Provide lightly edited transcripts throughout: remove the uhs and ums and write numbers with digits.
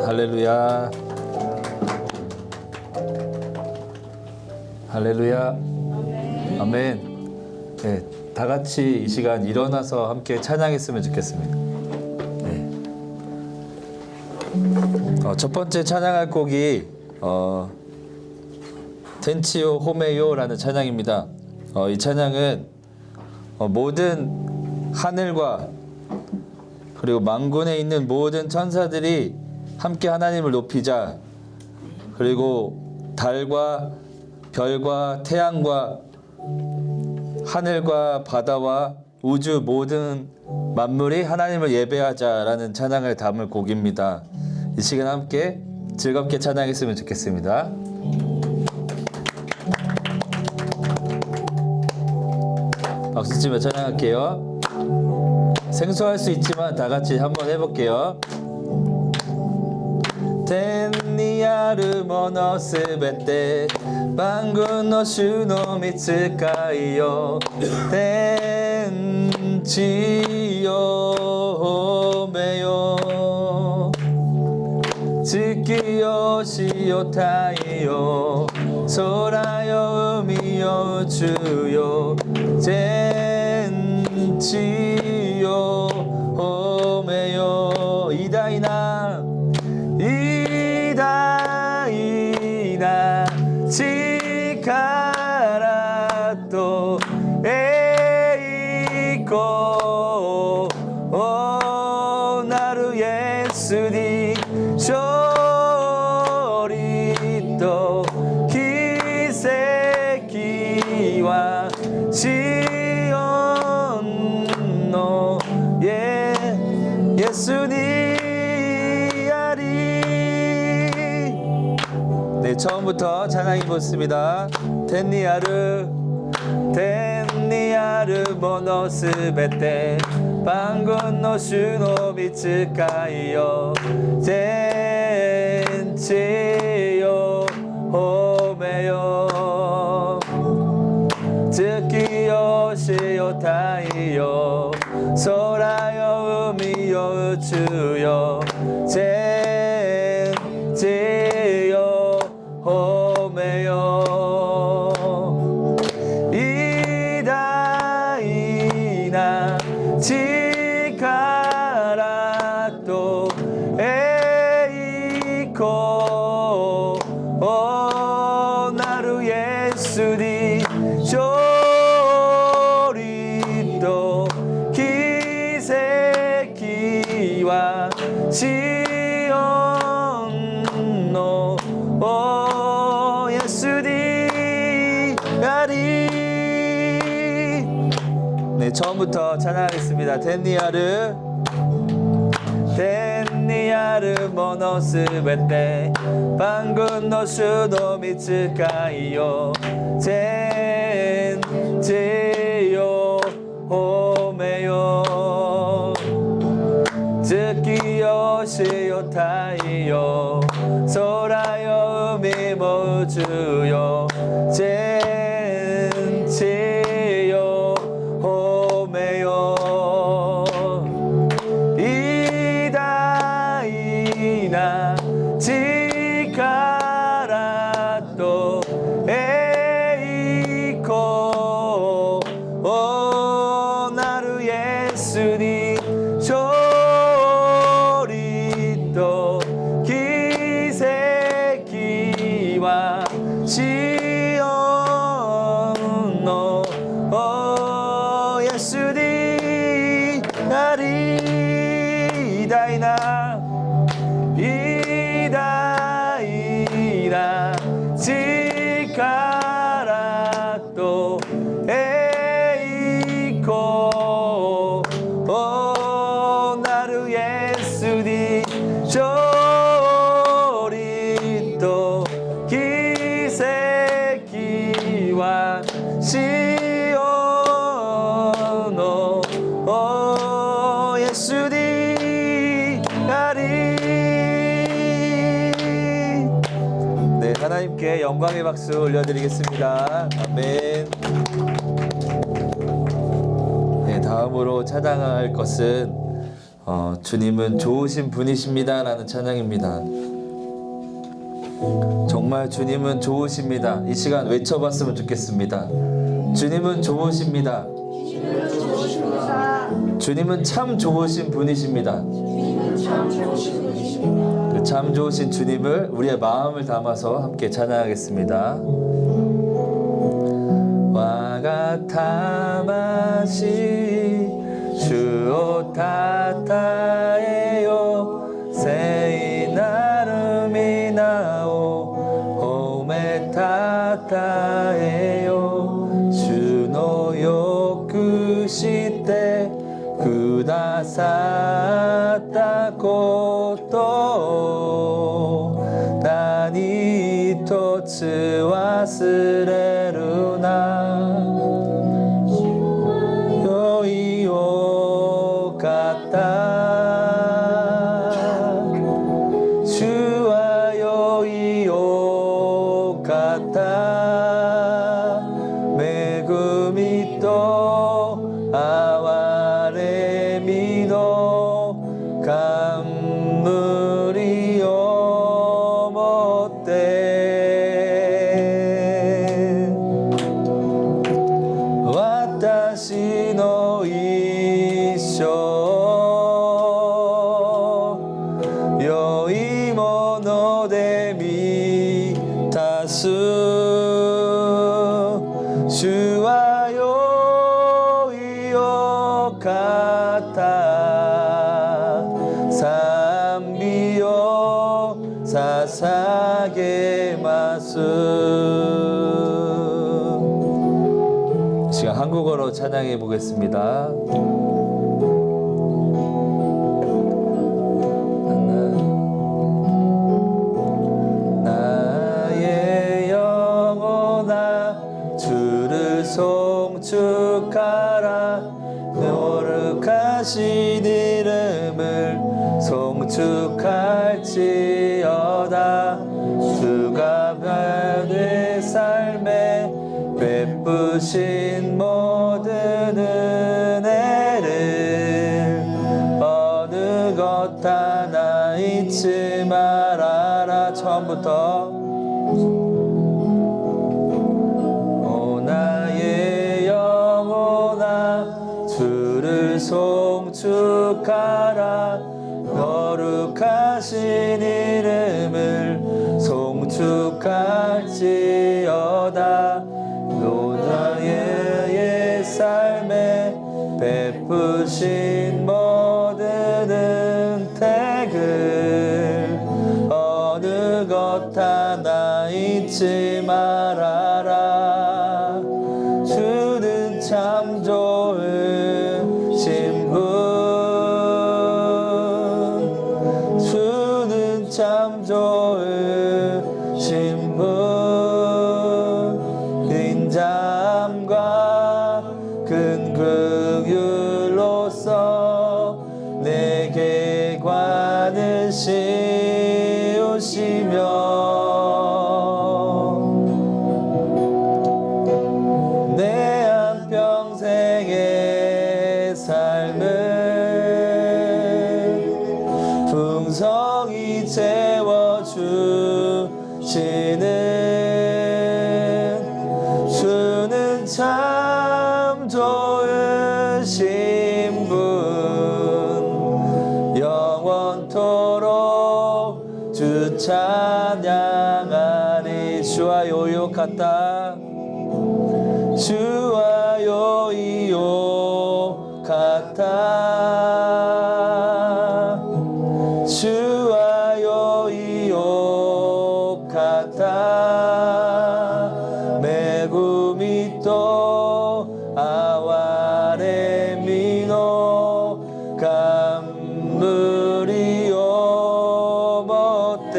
할렐루야. 할렐루야. 아멘. 네, 다 같이 이 시간 일어나서 함께 찬양했으면 좋겠습니다. 네. 첫 번째 찬양할 곡이 텐치오 호메요라는 찬양입니다. 이 찬양은 모든 하늘과 그리고 만군에 있는 모든 천사들이 함께 하나님을 높이자, 그리고 달과 별과 태양과 하늘과 바다와 우주 모든 만물이 하나님을 예배하자라는 찬양을 담을 곡입니다. 이 시간 함께 즐겁게 찬양했으면 좋겠습니다. 박수치며 찬양할게요. 생소할 수 있지만 다 같이 한번 해볼게요. 텐니아르 모노스베테 방군노 슈노 미츠카이요 텐치요 호메요 츠키요 시요 타이요 소라요 우미요 우주요 텐치요 호메요 이다이나 치카라토 에이코 나루 예수니 쇼리토 기세키와 시온노 예수니 네, 처음부터 찬양해 보겠습니다. 텐니아르 모노스베테 방군노 슈노 미츠카이요 텐치요 호메요 츠키요 시요 타이요 소라요 우미요 우주요 텐치요 호메요 이다이나 치카라토 에이코 나루 예수니 쇼리토 기세키와 시온노 네, 처음부터 찬양하겠습니다. 텐니아르 모노스베테 방군노 슈노 미츠카이요 텐치요 호메요 츠키요 시요 타이요 소라요 우미모 우주요 텐치요 호메요 이다이나 치카라토 에이코 나루 예수니 쇼리토 기세키와 시온노 예수니 이다이나 치카라토 에이코 나루 예수니 쇼리토 기세키와 시온노 예수니 네, 하나님께 영광의 박수 올려드리겠습니다. 아멘. 네, 다음으로 찬양할 것은 주님은 좋으신 분이십니다 라는 찬양입니다. 정말 주님은 좋으십니다. 이 시간 외쳐봤으면 좋겠습니다. 주님은 좋으십니다. 주님은 참 좋으신 분이십니다. 그 참 좋으신 주님을 우리의 마음을 담아서 함께 찬양하겠습니다. 와가타마시 주오타타에요 세이나르미나오 오메타타에요 주노요쿠시테 구다사타코토 나니토츠와스레루나 지금 한국어로 찬양해 보겠습니다. 나의 영혼아 주를 송축하라 거룩하신 이름을 송축할지어다 주가 내 삶에 베푸신 모든 은혜를 어느 것 하나 잊지 말아라. 처음부터 오 나의 영혼아 주를 송축하라 거룩하신 이름을 송축할지어다 오 나의 삶에 베푸신 모든 은택을 어느 것 하나 잊지 말아라. 주는 참 좋으신 분 주는 참 좋으신 분 인자함과 큰 긍휼로서 내게 관을 씌우시며 내 한평생의 삶을 풍성히 채워주시는 주는 참 좋으신 분 영원토록 주 찬양하니 주와 요요카타 주와 요이요카타 주와 요이요카타 메구미토 아와레미노 감무리요 모떼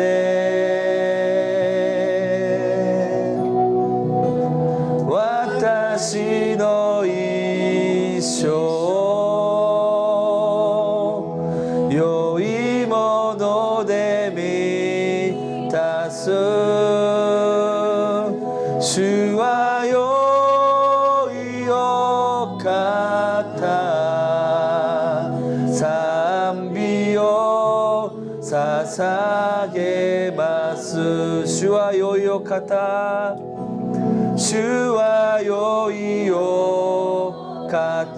와타시 노 이쇼 주와 요이요카타 삼げます主は良いお方主は良いお方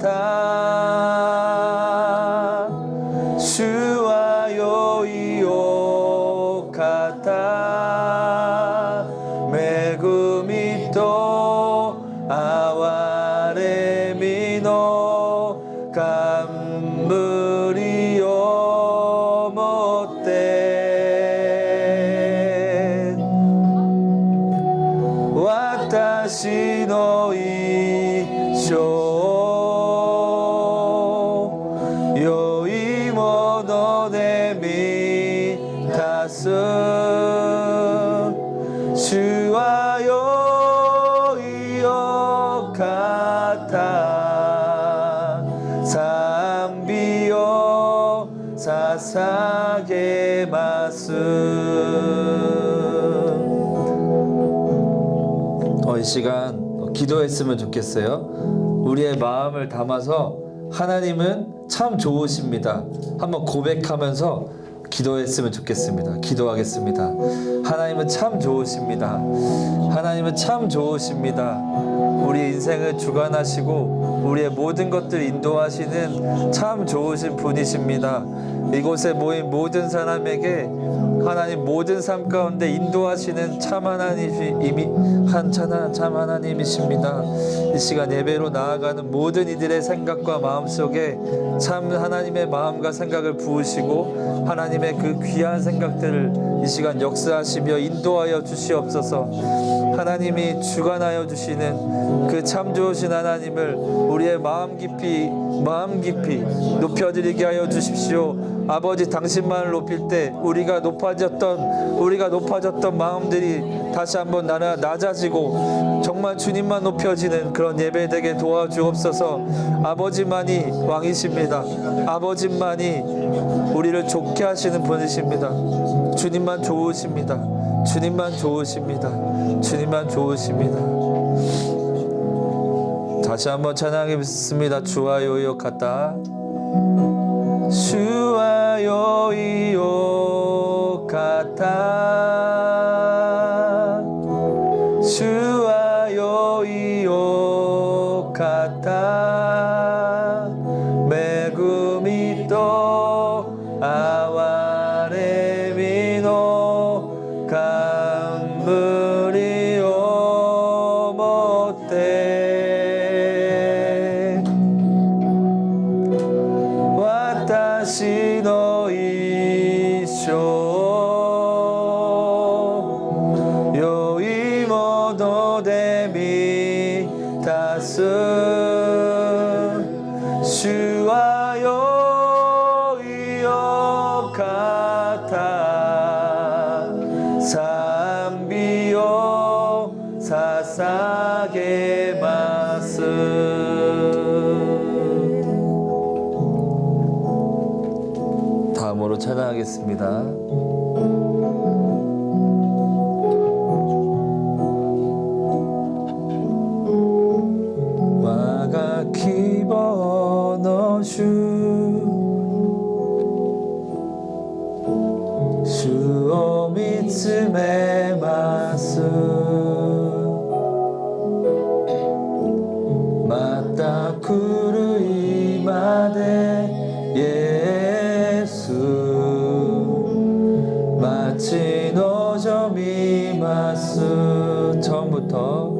主は良いお方恵みと憐れみの冠を持って私の一生良いもので満たす主は良いお方賛美を捧げます이 시간 기도했으면 좋겠어요. 우리의 마음을 담아서 하나님은 참 좋으십니다. 한번 고백하면서 기도했으면 좋겠습니다. 기도하겠습니다. 하나님은 참 좋으십니다. 하나님은 참 좋으십니다. 우리 인생을 주관하시고 우리의 모든 것들 인도하시는 참 좋으신 분이십니다. 이곳에 모인 모든 사람에게 하나님 모든 삶 가운데 인도하시는 참 하나님이십니다. 이 시간 예배로 나아가는 모든 이들의 생각과 마음속에 참 하나님의 마음과 생각을 부으시고 하나님의 그 귀한 생각들을 이 시간 역사하시며 인도하여 주시옵소서. 하나님이 주관하여 주시는 그 참 좋으신 하나님을 우리의 마음 깊이 높여드리게 하여 주십시오. 아버지 당신만을 높일 때 우리가 높아졌던 마음들이 다시 한번 낮아지고 정말 주님만 높여지는 그런 예배 되게 도와주옵소서. 아버지만이 왕이십니다. 아버지만이 우리를 좋게 하시는 분이십니다. 주님만 좋으십니다. 주님만 좋으십니다. 주님만 좋으십니다. 다시 한번 찬양하겠습니다. 주와 요이오카타 주와 요이오카타 주와 요이오카타恵みと憐れみの冠を持って私の一生良いもので満たす主は良いお方賛美を捧げます다음으로 찬양하겠습니다. 와가 기버너슈 주を見つめますまた来る日までイエス待ち望みます처음부터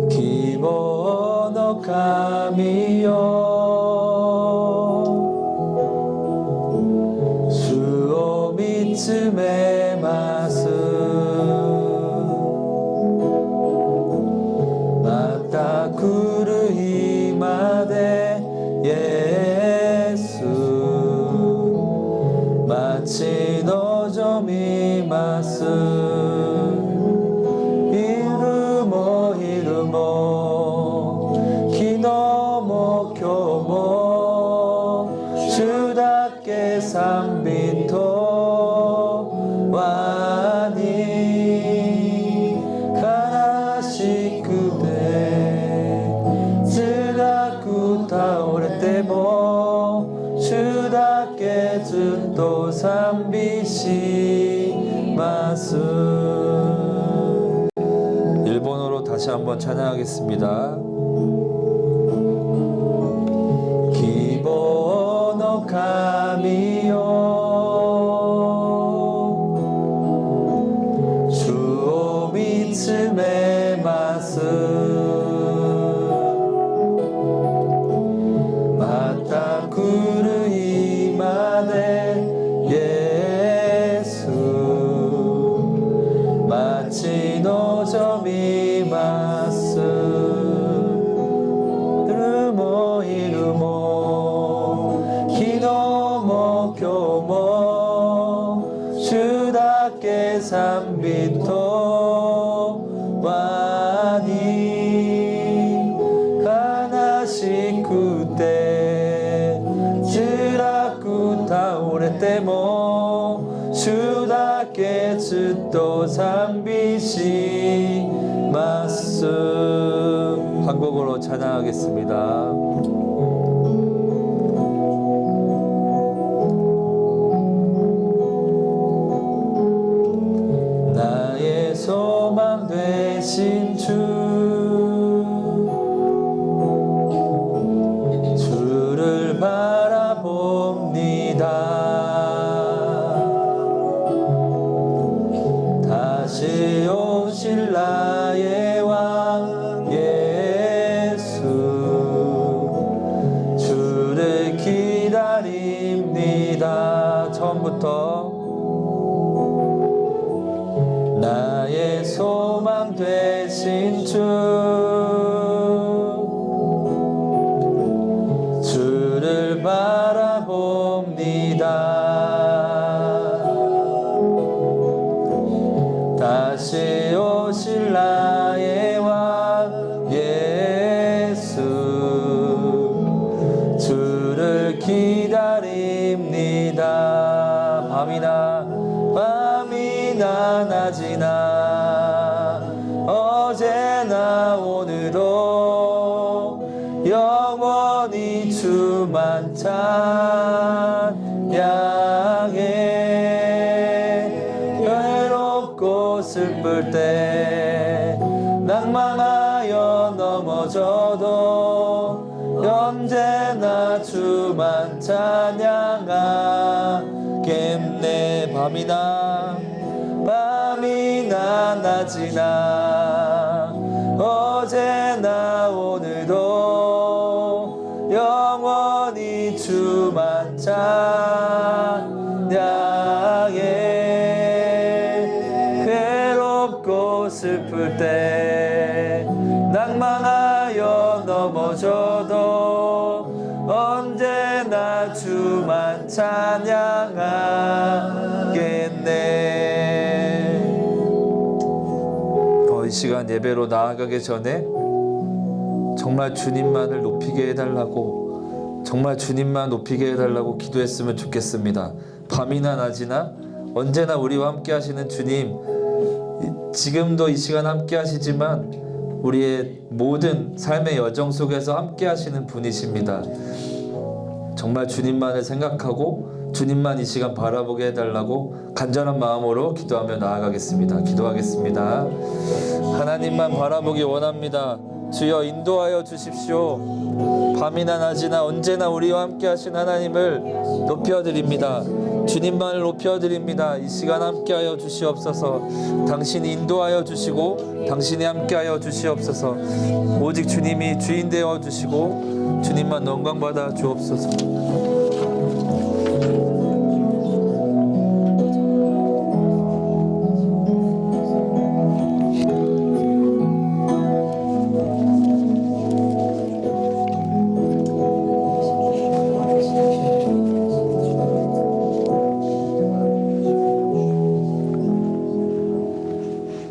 希望の神よ主を見つめますまた来る日までイエス待ち望みます昼も昼も昨日も今日も主だけ賛美と和に悲しくて辛く倒れても主だけずっと支賛美します. 일본어로 다시 한번 찬양하겠습니다. 기본의神よ 주を見つめます また来る日までイエス待ち望みます。夜も昼も昨日も今日も主だけ賛美と和に悲しくて辛く倒れても主だけずっと賛美します. 한국어로 찬양하겠습니다. 나의 소망 되신 주를 바라봅니다. 다시 오실 나의 왕 예수 주를 기다립니다. 처음부터 나의 소망 되신 주를 바라봅니다. 다시 오실 나의 왕 예수 주를 기다립니다. 밤이나 낮이나 어제나 오늘도 영원히 주만 찬양해. 외롭고 슬플 때 낭망하여 넘어져도 언제나 주만 찬양하겠네. 밤이나 낮이나 어제나 오늘도 영원히 주만 찬양해. 괴롭고 슬플 때 낭망하여 넘어져도 언제나 주만 찬양하겠네. 이 시간 예배로 나아가기 전에 정말 주님만을 높이게 해달라고, 정말 주님만 높이게 해달라고 기도했으면 좋겠습니다. 밤이나 낮이나 언제나 우리와 함께 하시는 주님, 지금도 이 시간 함께 하시지만 우리의 모든 삶의 여정 속에서 함께 하시는 분이십니다. 정말 주님만을 생각하고 주님만 이 시간 바라보게 해달라고 간절한 마음으로 기도하며 나아가겠습니다. 기도하겠습니다. 하나님만 바라보기 원합니다. 주여 인도하여 주십시오. 밤이나 낮이나 언제나 우리와 함께 하신 하나님을 높여드립니다. 주님만을 높여드립니다. 이 시간 함께하여 주시옵소서. 당신이 인도하여 주시고 당신이 함께하여 주시옵소서. 오직 주님이 주인 되어 주시고 주님만 영광받아 주옵소서.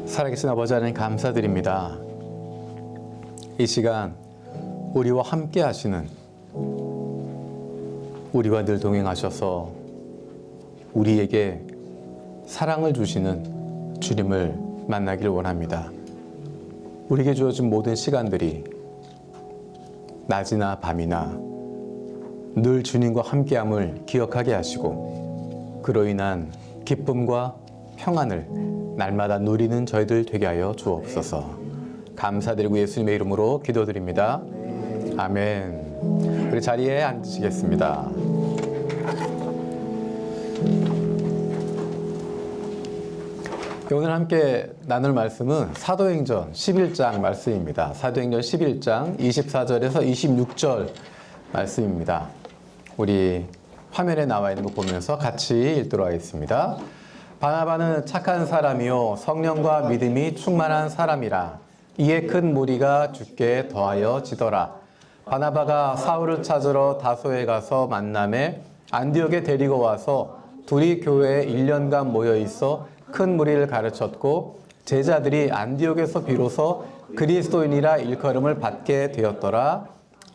살아계신 아버지 하나님 감사드립니다. 이 시간 우리와 함께 하시는, 우리와 늘 동행하셔서 우리에게 사랑을 주시는 주님을 만나기를 원합니다. 우리에게 주어진 모든 시간들이 낮이나 밤이나 늘 주님과 함께함을 기억하게 하시고 그로 인한 기쁨과 평안을 날마다 누리는 저희들 되게 하여 주옵소서. 감사드리고 예수님의 이름으로 기도드립니다. 아멘. 우리 자리에 앉으시겠습니다. 오늘 함께 나눌 말씀은 사도행전 11장 말씀입니다. 사도행전 11장 24절에서 26절 말씀입니다. 우리 화면에 나와 있는 거 보면서 같이 읽도록 하겠습니다. 바나바는 착한 사람이요 성령과 믿음이 충만한 사람이라. 이에 큰 무리가 주께 더하여 지더라. 바나바가 사울을 찾으러 다소에 가서 만남에 안디옥에 데리고 와서 둘이 교회에 1년간 모여 있어 큰 무리를 가르쳤고 제자들이 안디옥에서 비로소 그리스도인이라 일컬음을 받게 되었더라.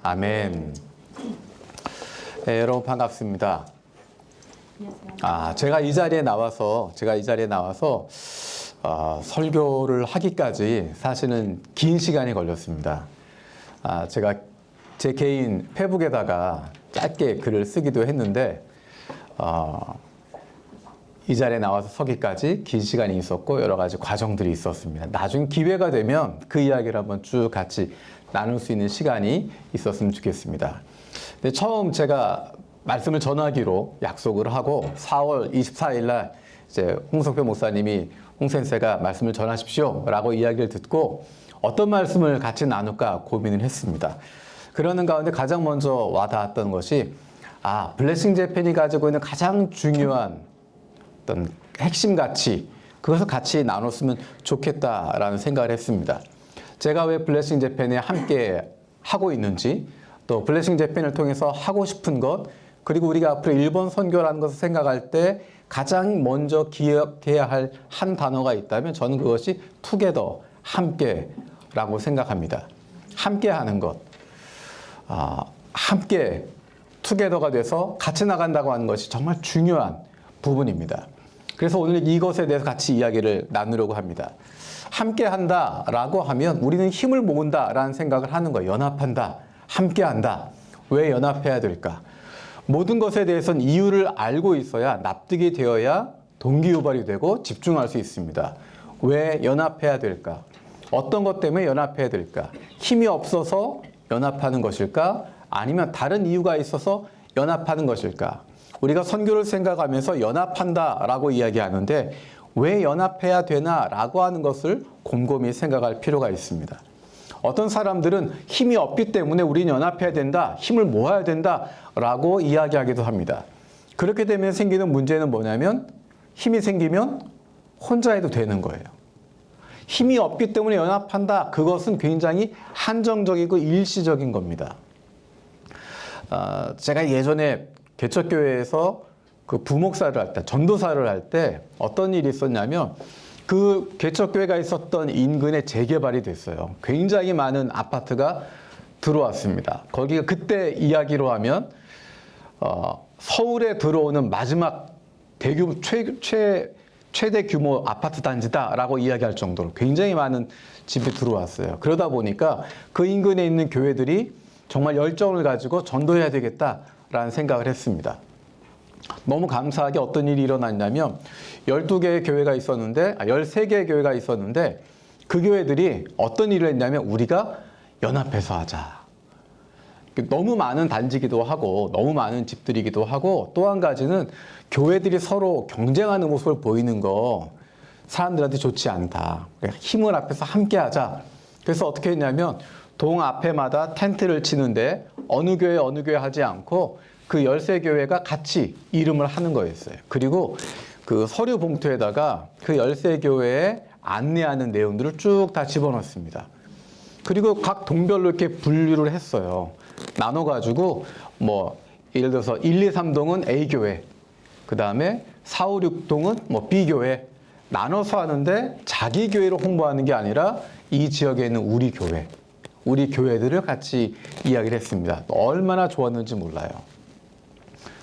아멘. 네, 여러분 반갑습니다. 제가 이 자리에 나와서 설교를 하기까지 사실은 긴 시간이 걸렸습니다. 제가 제 개인 페북에다가 짧게 글을 쓰기도 했는데 이 자리에 나와서 서기까지 긴 시간이 있었고 여러 가지 과정들이 있었습니다. 나중에 기회가 되면 그 이야기를 한번 쭉 같이 나눌 수 있는 시간이 있었으면 좋겠습니다. 근데 처음 제가 말씀을 전하기로 약속을 하고 4월 24일 날 이제 홍성표 목사님이 홍센세가 말씀을 전하십시오 라고 이야기를 듣고 어떤 말씀을 같이 나눌까 고민을 했습니다. 그러는 가운데 가장 먼저 와닿았던 것이 블레싱 재팬이 가지고 있는 가장 중요한 어떤 핵심 가치, 그것을 같이 나눴으면 좋겠다라는 생각을 했습니다. 제가 왜 블레싱 재팬에 함께 하고 있는지, 또 블레싱 재팬을 통해서 하고 싶은 것, 그리고 우리가 앞으로 일본 선교라는 것을 생각할 때 가장 먼저 기억해야 할 한 단어가 있다면 저는 그것이 투게더, 함께라고 생각합니다. 함께 하는 것. 함께 투게더가 돼서 같이 나간다고 하는 것이 정말 중요한 부분입니다. 그래서 오늘 이것에 대해서 같이 이야기를 나누려고 합니다. 함께 한다라고 하면 우리는 힘을 모은다라는 생각을 하는 거예요. 연합한다, 함께 한다. 왜 연합해야 될까? 모든 것에 대해서는 이유를 알고 있어야 납득이 되어야 동기유발이 되고 집중할 수 있습니다. 왜 연합해야 될까? 어떤 것 때문에 연합해야 될까? 힘이 없어서 연합하는 것일까? 아니면 다른 이유가 있어서 연합하는 것일까? 우리가 선교를 생각하면서 연합한다라고 이야기하는데 왜 연합해야 되나라고 하는 것을 곰곰이 생각할 필요가 있습니다. 어떤 사람들은 힘이 없기 때문에 우리는 연합해야 된다, 힘을 모아야 된다라고 이야기하기도 합니다. 그렇게 되면 생기는 문제는 뭐냐면 힘이 생기면 혼자 해도 되는 거예요. 힘이 없기 때문에 연합한다, 그것은 굉장히 한정적이고 일시적인 겁니다. 제가 예전에 개척교회에서 그 부목사를 할 때, 전도사를 할 때 어떤 일이 있었냐면 그 개척교회가 있었던 인근에 재개발이 됐어요. 굉장히 많은 아파트가 들어왔습니다. 거기가 그때 이야기로 하면 서울에 들어오는 마지막 대규모 최대 규모 아파트 단지다라고 이야기할 정도로 굉장히 많은 집이 들어왔어요. 그러다 보니까 그 인근에 있는 교회들이 정말 열정을 가지고 전도해야 되겠다라는 생각을 했습니다. 너무 감사하게 어떤 일이 일어났냐면 12개의 교회가 있었는데 13개의 교회가 있었는데 그 교회들이 어떤 일을 했냐면 우리가 연합해서 하자. 너무 많은 단지기도 하고 너무 많은 집들이기도 하고 또 한 가지는 교회들이 서로 경쟁하는 모습을 보이는 거 사람들한테 좋지 않다. 힘을 합해서 함께 하자. 그래서 어떻게 했냐면 동 앞에마다 텐트를 치는데 어느 교회 하지 않고 그 13교회가 같이 이름을 하는 거였어요. 그리고 그 서류 봉투에다가 그 13교회에 안내하는 내용들을 쭉 다 집어넣습니다. 그리고 각 동별로 이렇게 분류를 했어요. 나눠가지고 뭐 예를 들어서 1, 2, 3동은 A교회, 그 다음에 4, 5, 6동은 뭐 B교회 나눠서 하는데 자기 교회로 홍보하는 게 아니라 이 지역에 있는 우리 교회들을 같이 이야기를 했습니다. 얼마나 좋았는지 몰라요.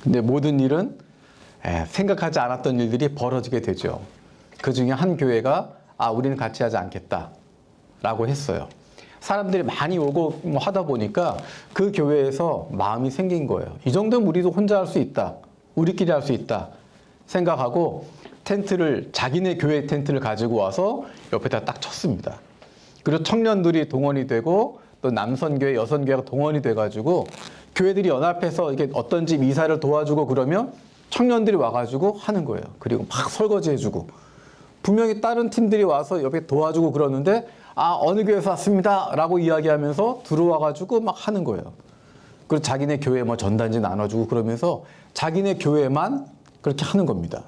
근데 모든 일은 생각하지 않았던 일들이 벌어지게 되죠. 그 중에 한 교회가 우리는 같이 하지 않겠다라고 했어요. 사람들이 많이 오고 뭐 하다 보니까 그 교회에서 마음이 생긴 거예요. 이 정도면 우리도 혼자 할 수 있다. 우리끼리 할 수 있다. 생각하고 자기네 교회 텐트를 가지고 와서 옆에다 딱 쳤습니다. 그리고 청년들이 동원이 되고 또 남선교회, 여선교회가 동원이 돼가지고 교회들이 연합해서 이게 어떤 집 이사를 도와주고 그러면 청년들이 와가지고 하는 거예요. 그리고 막 설거지 해주고 분명히 다른 팀들이 와서 옆에 도와주고 그러는데 어느 교회에서 왔습니다 라고 이야기하면서 들어와가지고 막 하는 거예요. 그리고 자기네 교회 뭐 전단지 나눠주고 그러면서 자기네 교회만 그렇게 하는 겁니다.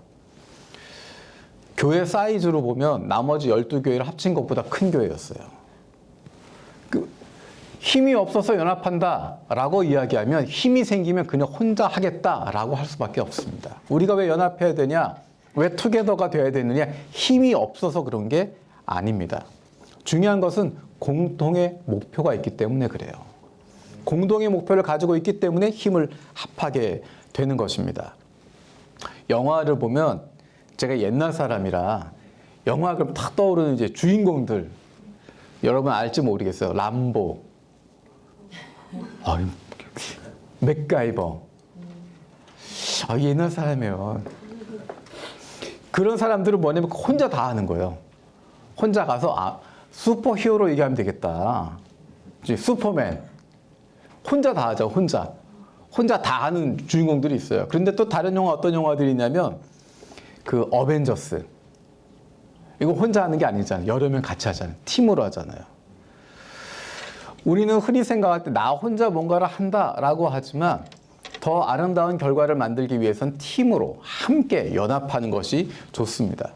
교회 사이즈로 보면 나머지 12교회를 합친 것보다 큰 교회였어요. 힘이 없어서 연합한다 라고 이야기하면 힘이 생기면 그냥 혼자 하겠다 라고 할 수밖에 없습니다. 우리가 왜 연합해야 되냐? 왜 투게더가 돼야 되느냐? 힘이 없어서 그런 게 아닙니다. 중요한 것은 공동의 목표가 있기 때문에 그래요. 공동의 목표를 가지고 있기 때문에 힘을 합하게 되는 것입니다. 영화를 보면 제가 옛날 사람이라 영화 그럼 탁 떠오르는 이제 주인공들 여러분 알지 모르겠어요. 람보, 맥가이버. 옛날 사람이에요. 그런 사람들은 뭐냐면 혼자 다 하는 거예요. 혼자 가서 슈퍼히어로 얘기하면 되겠다. 슈퍼맨. 혼자 다 하죠. 혼자 다 하는 주인공들이 있어요. 그런데 또 다른 영화 어떤 영화들이 있냐면 그 어벤져스. 이거 혼자 하는 게 아니잖아요. 여러 명 같이 하잖아요. 팀으로 하잖아요. 우리는 흔히 생각할 때 나 혼자 뭔가를 한다라고 하지만 더 아름다운 결과를 만들기 위해서는 팀으로 함께 연합하는 것이 좋습니다.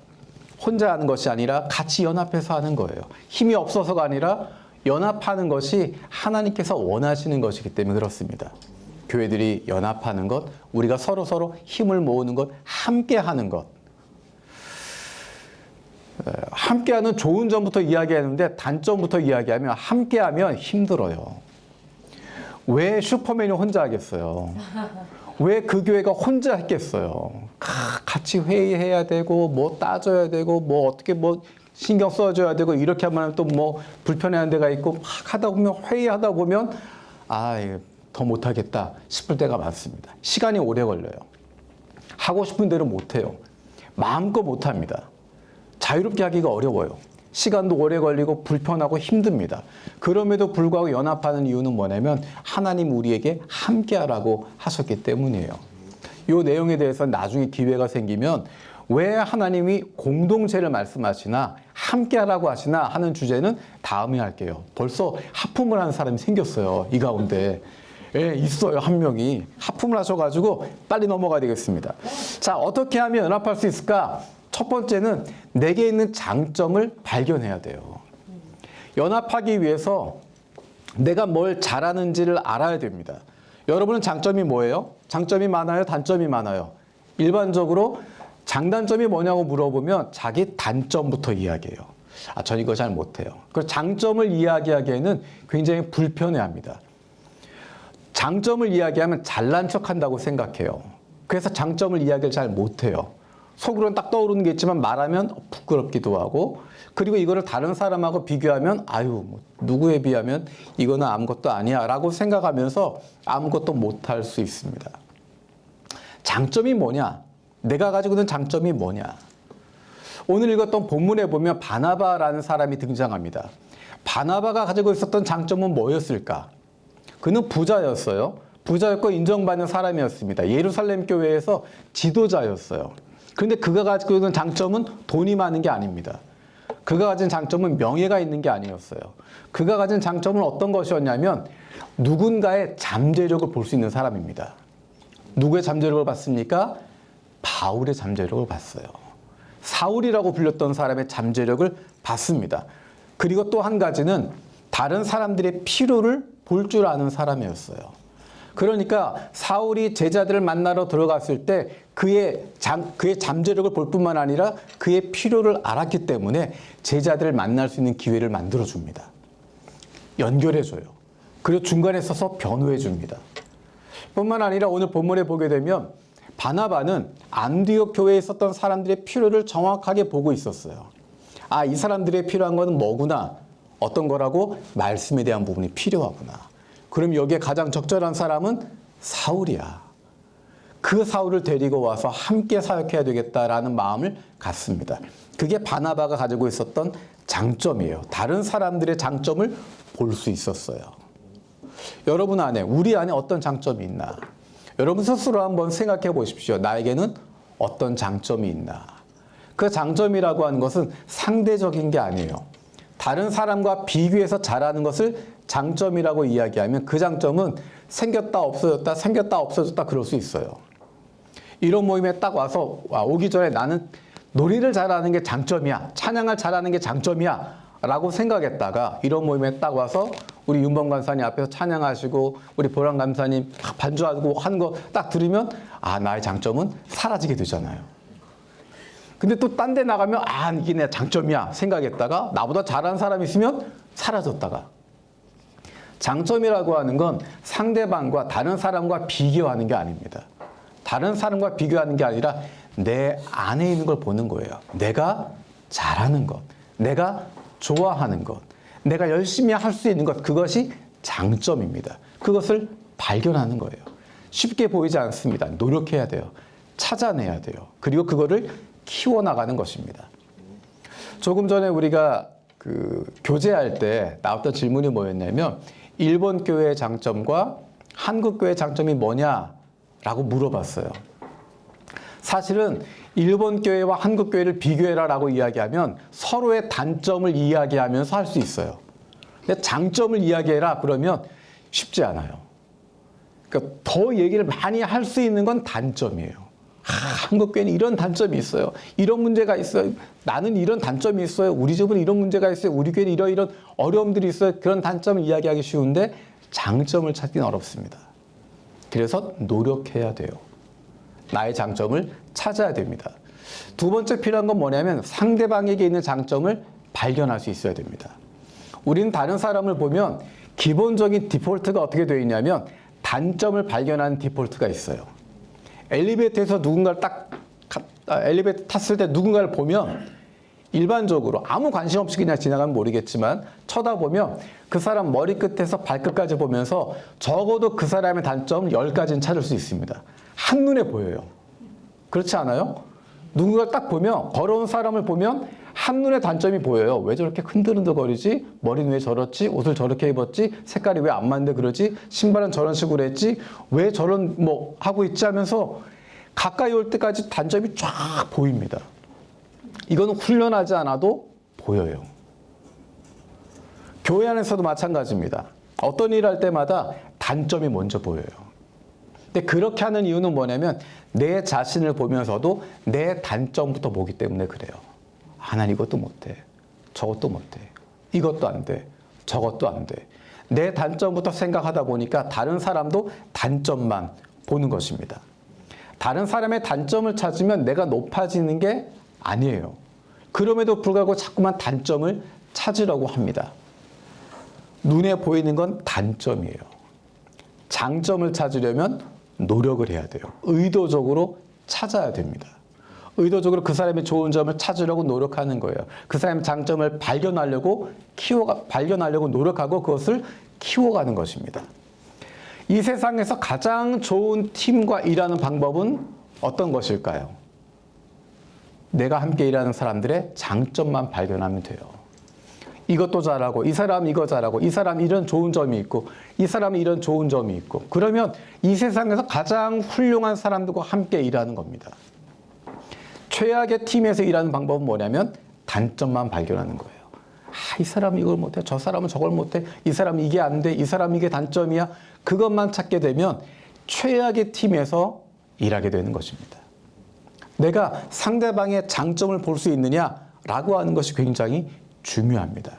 혼자 하는 것이 아니라 같이 연합해서 하는 거예요. 힘이 없어서가 아니라 연합하는 것이 하나님께서 원하시는 것이기 때문에 그렇습니다. 교회들이 연합하는 것, 우리가 서로 힘을 모으는 것, 함께 하는 것. 함께하는 좋은 점부터 이야기하는데 단점부터 이야기하면 함께하면 힘들어요. 왜 슈퍼맨이 혼자 하겠어요? 왜 그 교회가 혼자 했겠어요? 같이 회의해야 되고 뭐 따져야 되고 뭐 어떻게 뭐 신경 써줘야 되고 이렇게 하면 또 뭐 불편해하는 데가 있고 막 하다 보면 회의하다 보면 더 못하겠다 싶을 때가 많습니다. 시간이 오래 걸려요. 하고 싶은 대로 못해요. 마음껏 못합니다. 자유롭게 하기가 어려워요. 시간도 오래 걸리고 불편하고 힘듭니다. 그럼에도 불구하고 연합하는 이유는 뭐냐면 하나님 우리에게 함께하라고 하셨기 때문이에요. 이 내용에 대해서 나중에 기회가 생기면 왜 하나님이 공동체를 말씀하시나 함께하라고 하시나 하는 주제는 다음에 할게요. 벌써 하품을 하는 사람이 생겼어요. 이 가운데. 있어요. 한 명이. 하품을 하셔가지고 빨리 넘어가야 되겠습니다. 자, 어떻게 하면 연합할 수 있을까? 첫 번째는 내게 있는 장점을 발견해야 돼요. 연합하기 위해서 내가 뭘 잘하는지를 알아야 됩니다. 여러분은 장점이 뭐예요? 장점이 많아요? 단점이 많아요? 일반적으로 장단점이 뭐냐고 물어보면 자기 단점부터 이야기해요. 전 이거 잘 못해요. 그리고 장점을 이야기하기에는 굉장히 불편해합니다. 장점을 이야기하면 잘난 척한다고 생각해요. 그래서 장점을 이야기를 잘 못해요. 속으로는 딱 떠오르는 게 있지만 말하면 부끄럽기도 하고 그리고 이거를 다른 사람하고 비교하면 누구에 비하면 이거는 아무것도 아니야 라고 생각하면서 아무것도 못할 수 있습니다. 장점이 뭐냐? 내가 가지고 있는 장점이 뭐냐? 오늘 읽었던 본문에 보면 바나바라는 사람이 등장합니다. 바나바가 가지고 있었던 장점은 뭐였을까? 그는 부자였어요. 부자였고 인정받는 사람이었습니다. 예루살렘 교회에서 지도자였어요. 그런데 그가 가지고 있는 장점은 돈이 많은 게 아닙니다. 그가 가진 장점은 명예가 있는 게 아니었어요. 그가 가진 장점은 어떤 것이었냐면 누군가의 잠재력을 볼 수 있는 사람입니다. 누구의 잠재력을 봤습니까? 바울의 잠재력을 봤어요. 사울이라고 불렸던 사람의 잠재력을 봤습니다. 그리고 또 한 가지는 다른 사람들의 필요를 볼 줄 아는 사람이었어요. 그러니까 사울이 제자들을 만나러 들어갔을 때 그의 잠재력을 볼 뿐만 아니라 그의 필요를 알았기 때문에 제자들을 만날 수 있는 기회를 만들어줍니다. 연결해줘요. 그리고 중간에 서서 변호해줍니다. 뿐만 아니라 오늘 본문에 보게 되면 바나바는 안디옥 교회에 있었던 사람들의 필요를 정확하게 보고 있었어요. 이 사람들의 필요한 건 뭐구나. 어떤 거라고? 말씀에 대한 부분이 필요하구나. 그럼 여기에 가장 적절한 사람은 사울이야. 그 사울을 데리고 와서 함께 사역해야 되겠다라는 마음을 갖습니다. 그게 바나바가 가지고 있었던 장점이에요. 다른 사람들의 장점을 볼 수 있었어요. 여러분 안에, 우리 안에 어떤 장점이 있나? 여러분 스스로 한번 생각해 보십시오. 나에게는 어떤 장점이 있나? 그 장점이라고 하는 것은 상대적인 게 아니에요. 다른 사람과 비교해서 잘하는 것을 장점이라고 이야기하면 그 장점은 생겼다 없어졌다 생겼다 없어졌다 그럴 수 있어요. 이런 모임에 딱 와서 오기 전에 나는 노래를 잘하는 게 장점이야, 찬양을 잘하는 게 장점이야 라고 생각했다가 이런 모임에 딱 와서 우리 윤범 간사님 앞에서 찬양하시고 우리 보람 간사님 반주하고 하는 거 딱 들으면 나의 장점은 사라지게 되잖아요. 근데 또 딴 데 나가면 이게 내 장점이야 생각했다가 나보다 잘하는 사람이 있으면 사라졌다가. 장점이라고 하는 건 상대방과 다른 사람과 비교하는 게 아닙니다. 다른 사람과 비교하는 게 아니라 내 안에 있는 걸 보는 거예요. 내가 잘하는 것, 내가 좋아하는 것, 내가 열심히 할 수 있는 것, 그것이 장점입니다. 그것을 발견하는 거예요. 쉽게 보이지 않습니다. 노력해야 돼요. 찾아내야 돼요. 그리고 그거를 키워나가는 것입니다. 조금 전에 우리가 교제할 때 나왔던 질문이 뭐였냐면 일본 교회의 장점과 한국 교회의 장점이 뭐냐라고 물어봤어요. 사실은 일본 교회와 한국 교회를 비교해라라고 이야기하면 서로의 단점을 이야기하면서 할 수 있어요. 근데 장점을 이야기해라 그러면 쉽지 않아요. 그러니까 더 얘기를 많이 할 수 있는 건 단점이에요. 한국 교회는 이런 단점이 있어요. 이런 문제가 있어요. 나는 이런 단점이 있어요. 우리 집은 이런 문제가 있어요. 우리 교회는 이런 어려움들이 있어요. 그런 단점을 이야기하기 쉬운데 장점을 찾기는 어렵습니다. 그래서 노력해야 돼요. 나의 장점을 찾아야 됩니다. 두 번째 필요한 건 뭐냐면 상대방에게 있는 장점을 발견할 수 있어야 됩니다. 우리는 다른 사람을 보면 기본적인 디폴트가 어떻게 되어 있냐면 단점을 발견하는 디폴트가 있어요. 엘리베이터에서 누군가를 엘리베이터 탔을 때 누군가를 보면 일반적으로 아무 관심 없이 그냥 지나가면 모르겠지만 쳐다보면 그 사람 머리끝에서 발끝까지 보면서 적어도 그 사람의 단점 10가지는 찾을 수 있습니다. 한눈에 보여요. 그렇지 않아요? 누군가를 딱 보면 걸어온 사람을 보면 한눈에 단점이 보여요. 왜 저렇게 흔들흔들거리지? 머리는 왜 저렇지? 옷을 저렇게 입었지? 색깔이 왜 안 맞는데 그러지? 신발은 저런 식으로 했지? 왜 저런 하고 있지? 하면서 가까이 올 때까지 단점이 쫙 보입니다. 이거는 훈련하지 않아도 보여요. 교회 안에서도 마찬가지입니다. 어떤 일을 할 때마다 단점이 먼저 보여요. 근데 그렇게 하는 이유는 뭐냐면 내 자신을 보면서도 내 단점부터 보기 때문에 그래요. 난 이것도 못해. 저것도 못해. 이것도 안 돼. 저것도 안 돼. 내 단점부터 생각하다 보니까 다른 사람도 단점만 보는 것입니다. 다른 사람의 단점을 찾으면 내가 높아지는 게 아니에요. 그럼에도 불구하고 자꾸만 단점을 찾으려고 합니다. 눈에 보이는 건 단점이에요. 장점을 찾으려면 노력을 해야 돼요. 의도적으로 찾아야 됩니다. 의도적으로 그 사람의 좋은 점을 찾으려고 노력하는 거예요. 그 사람의 장점을 발견하려고 노력하고 그것을 키워가는 것입니다. 이 세상에서 가장 좋은 팀과 일하는 방법은 어떤 것일까요? 내가 함께 일하는 사람들의 장점만 발견하면 돼요. 이것도 잘하고 이 사람 이거 잘하고 이 사람 이런 좋은 점이 있고 이 사람은 이런 좋은 점이 있고 그러면 이 세상에서 가장 훌륭한 사람들과 함께 일하는 겁니다. 최악의 팀에서 일하는 방법은 뭐냐면 단점만 발견하는 거예요. 이 사람은 이걸 못해, 저 사람은 저걸 못해, 이 사람은 이게 안 돼, 이 사람은 이게 단점이야. 그것만 찾게 되면 최악의 팀에서 일하게 되는 것입니다. 내가 상대방의 장점을 볼 수 있느냐라고 하는 것이 굉장히 중요합니다.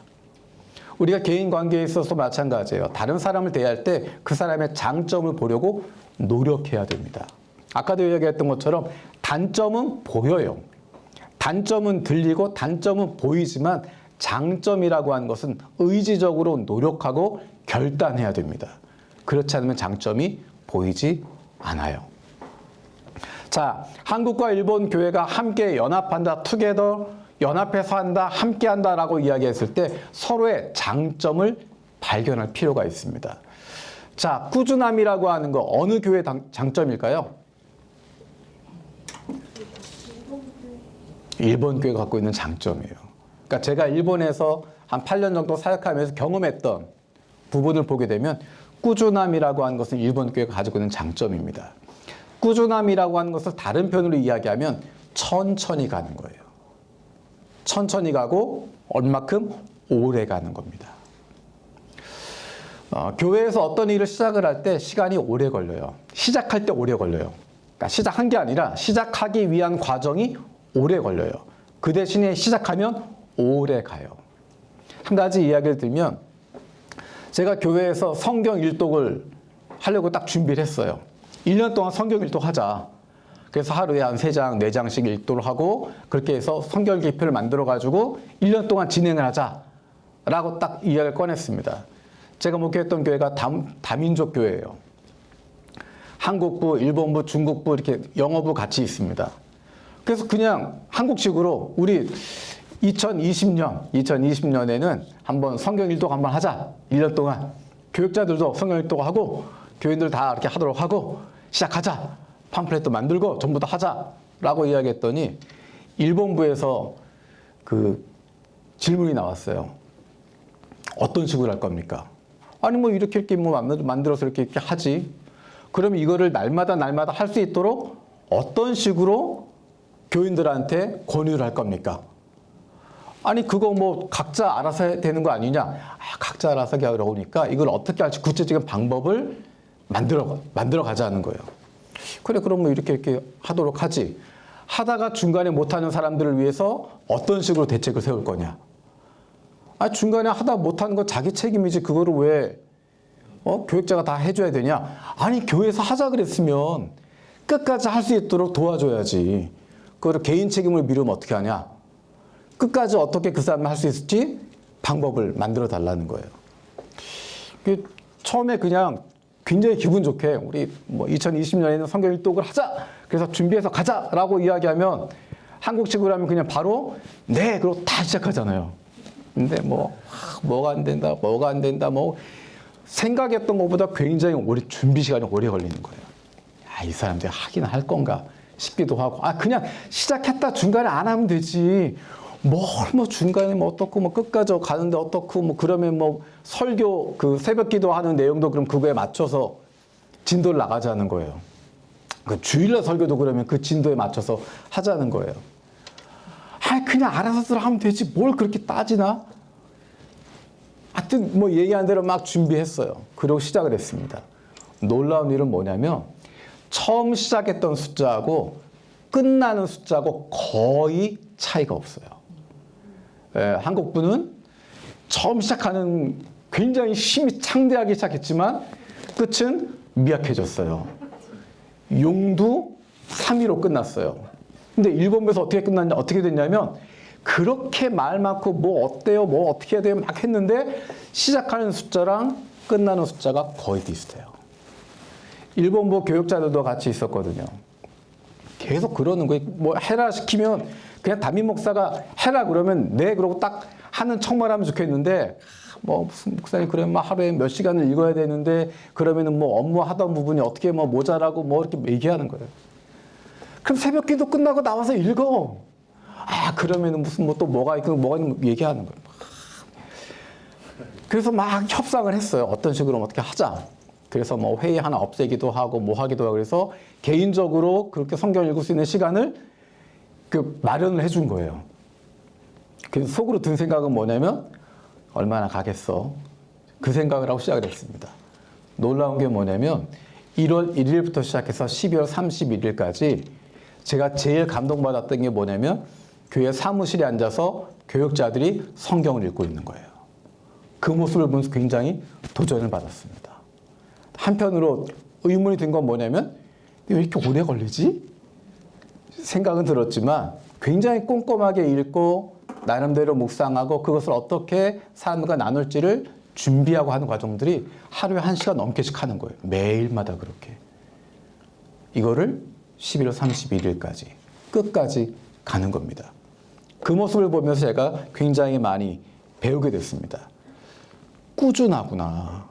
우리가 개인 관계에 있어서 마찬가지예요. 다른 사람을 대할 때 그 사람의 장점을 보려고 노력해야 됩니다. 아까도 이야기했던 것처럼 단점은 보여요. 단점은 들리고 단점은 보이지만 장점이라고 하는 것은 의지적으로 노력하고 결단해야 됩니다. 그렇지 않으면 장점이 보이지 않아요. 자, 한국과 일본 교회가 함께 연합한다, 투게더, 연합해서 한다, 함께 한다라고 이야기했을 때 서로의 장점을 발견할 필요가 있습니다. 자, 꾸준함이라고 하는 거 어느 교회의 장점일까요? 일본 교회가 갖고 있는 장점이에요. 그러니까 제가 일본에서 한 8년 정도 사역하면서 경험했던 부분을 보게 되면 꾸준함이라고 하는 것은 일본 교회가 가지고 있는 장점입니다. 꾸준함이라고 하는 것을 다른 편으로 이야기하면 천천히 가는 거예요. 천천히 가고 얼마큼 오래 가는 겁니다. 교회에서 어떤 일을 시작을 할 때 시간이 오래 걸려요. 시작할 때 오래 걸려요. 그러니까 시작한 게 아니라 시작하기 위한 과정이 오래 걸려요. 그 대신에 시작하면 오래 가요. 한 가지 이야기를 들면 제가 교회에서 성경 일독을 하려고 딱 준비를 했어요. 1년 동안 성경 일독 하자. 그래서 하루에 한 3장, 4장씩 일독을 하고 그렇게 해서 성경 기표를 만들어가지고 1년 동안 진행을 하자라고 딱 이야기를 꺼냈습니다. 제가 목회했던 교회가 다민족 교회예요. 한국부, 일본부, 중국부 이렇게 영어부 같이 있습니다. 그래서 그냥 한국식으로 우리 2020년에는 한번 성경 일독 한번 하자. 1년 동안 교육자들도 성경 일독하고 교인들 다 이렇게 하도록 하고 시작하자. 팜플렛도 만들고 전부 다 하자라고 이야기했더니 일본부에서 그 질문이 나왔어요. 어떤 식으로 할 겁니까? 아니 뭐 이렇게 뭐 만들어서 이렇게 하지. 그러면 이거를 날마다 할 수 있도록 어떤 식으로 교인들한테 권유를 할 겁니까? 아니 그거 뭐 각자 알아서 해야 되는 거 아니냐? 각자 알아서 하기 어려우니까 이걸 어떻게 할지 구체적인 방법을 만들어 가자는 거예요. 그래 그럼 뭐 이렇게 하도록 하지. 하다가 중간에 못하는 사람들을 위해서 어떤 식으로 대책을 세울 거냐? 중간에 하다 못하는 건 자기 책임이지 그거를 왜 교육자가 다 해줘야 되냐? 아니 교회에서 하자 그랬으면 끝까지 할 수 있도록 도와줘야지. 그거를 개인 책임을 미루면 어떻게 하냐? 끝까지 어떻게 그 사람이 할 수 있을지 방법을 만들어 달라는 거예요. 처음에 그냥 굉장히 기분 좋게 우리 뭐 2020년에는 성경 일독을 하자. 그래서 준비해서 가자라고 이야기하면 한국식으로 하면 그냥 바로 네 그러고 다 시작하잖아요. 근데 뭐가 안 된다, 뭐 생각했던 것보다 굉장히 준비 시간이 오래 걸리는 거예요. 이 사람들이 하긴 할 건가 싶기도 하고, 그냥 시작했다 중간에 안 하면 되지. 중간에 어떻고, 끝까지 가는데 어떻고, 그러면 설교, 새벽 기도 하는 내용도 그럼 그거에 맞춰서 진도를 나가자는 거예요. 주일날 설교도 그러면 그 진도에 맞춰서 하자는 거예요. 그냥 알아서 하면 되지. 뭘 그렇게 따지나? 하여튼 얘기한 대로 막 준비했어요. 그리고 시작을 했습니다. 놀라운 일은 뭐냐면 처음 시작했던 숫자하고 끝나는 숫자하고 거의 차이가 없어요. 한국부는 처음 시작하는 굉장히 힘이 창대하게 시작했지만 끝은 미약해졌어요. 용도 3위로 끝났어요. 근데 일본부에서 어떻게 됐냐면 그렇게 말 많고 어때요, 어떻게 해야 돼요 막 했는데 시작하는 숫자랑 끝나는 숫자가 거의 비슷해요. 일본부 교육자들도 같이 있었거든요. 계속 그러는 거예요. 해라 시키면 그냥 담임 목사가 해라 그러면 네 그러고 딱 하는 척만 하면 좋겠는데 무슨 목사님 그러면 하루에 몇 시간을 읽어야 되는데 그러면은 업무 하던 부분이 어떻게 모자라고 이렇게 얘기하는 거예요. 그럼 새벽 기도 끝나고 나와서 읽어. 그러면은 무슨 또 뭐가 얘기하는 거예요. 그래서 막 협상을 했어요. 어떤 식으로 어떻게 하자. 그래서 회의 하나 없애기도 하고 하기도 하고 그래서 개인적으로 그렇게 성경 읽을 수 있는 시간을 마련을 해준 거예요. 그래서 속으로 든 생각은 뭐냐면 얼마나 가겠어. 그 생각을 하고 시작을 했습니다. 놀라운 게 뭐냐면 1월 1일부터 시작해서 12월 31일까지 제가 제일 감동받았던 게 뭐냐면 교회 사무실에 앉아서 교육자들이 성경을 읽고 있는 거예요. 그 모습을 보면서 굉장히 도전을 받았습니다. 한편으로 의문이 든 건 뭐냐면 왜 이렇게 오래 걸리지? 생각은 들었지만 굉장히 꼼꼼하게 읽고 나름대로 묵상하고 그것을 어떻게 사람과 나눌지를 준비하고 하는 과정들이 하루에 1시간 넘게씩 하는 거예요. 매일마다 그렇게. 이거를 11월 31일까지 끝까지 가는 겁니다. 그 모습을 보면서 제가 굉장히 많이 배우게 됐습니다. 꾸준하구나.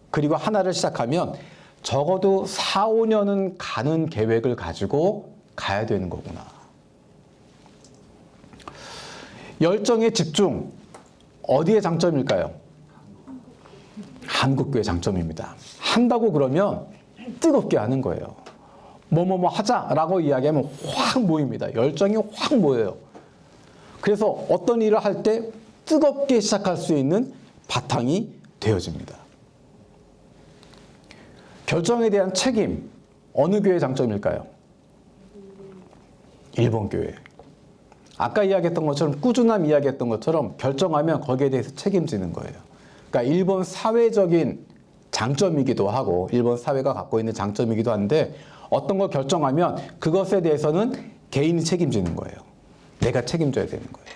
그리고 하나를 시작하면 적어도 4, 5년은 가는 계획을 가지고 가야 되는 거구나. 열정의 집중, 어디의 장점일까요? 한국교회 장점입니다. 한다고 그러면 뜨겁게 하는 거예요. 뭐뭐뭐 하자라고 이야기하면 확 모입니다. 열정이 확 모여요. 그래서 어떤 일을 할 때 뜨겁게 시작할 수 있는 바탕이 되어집니다. 결정에 대한 책임, 어느 교회의 장점일까요? 일본 교회. 아까 이야기했던 것처럼, 꾸준함 이야기했던 것처럼 결정하면 거기에 대해서 책임지는 거예요. 그러니까 일본 사회적인 장점이기도 하고 일본 사회가 갖고 있는 장점이기도 한데, 어떤 걸 결정하면 그것에 대해서는 개인이 책임지는 거예요. 내가 책임져야 되는 거예요.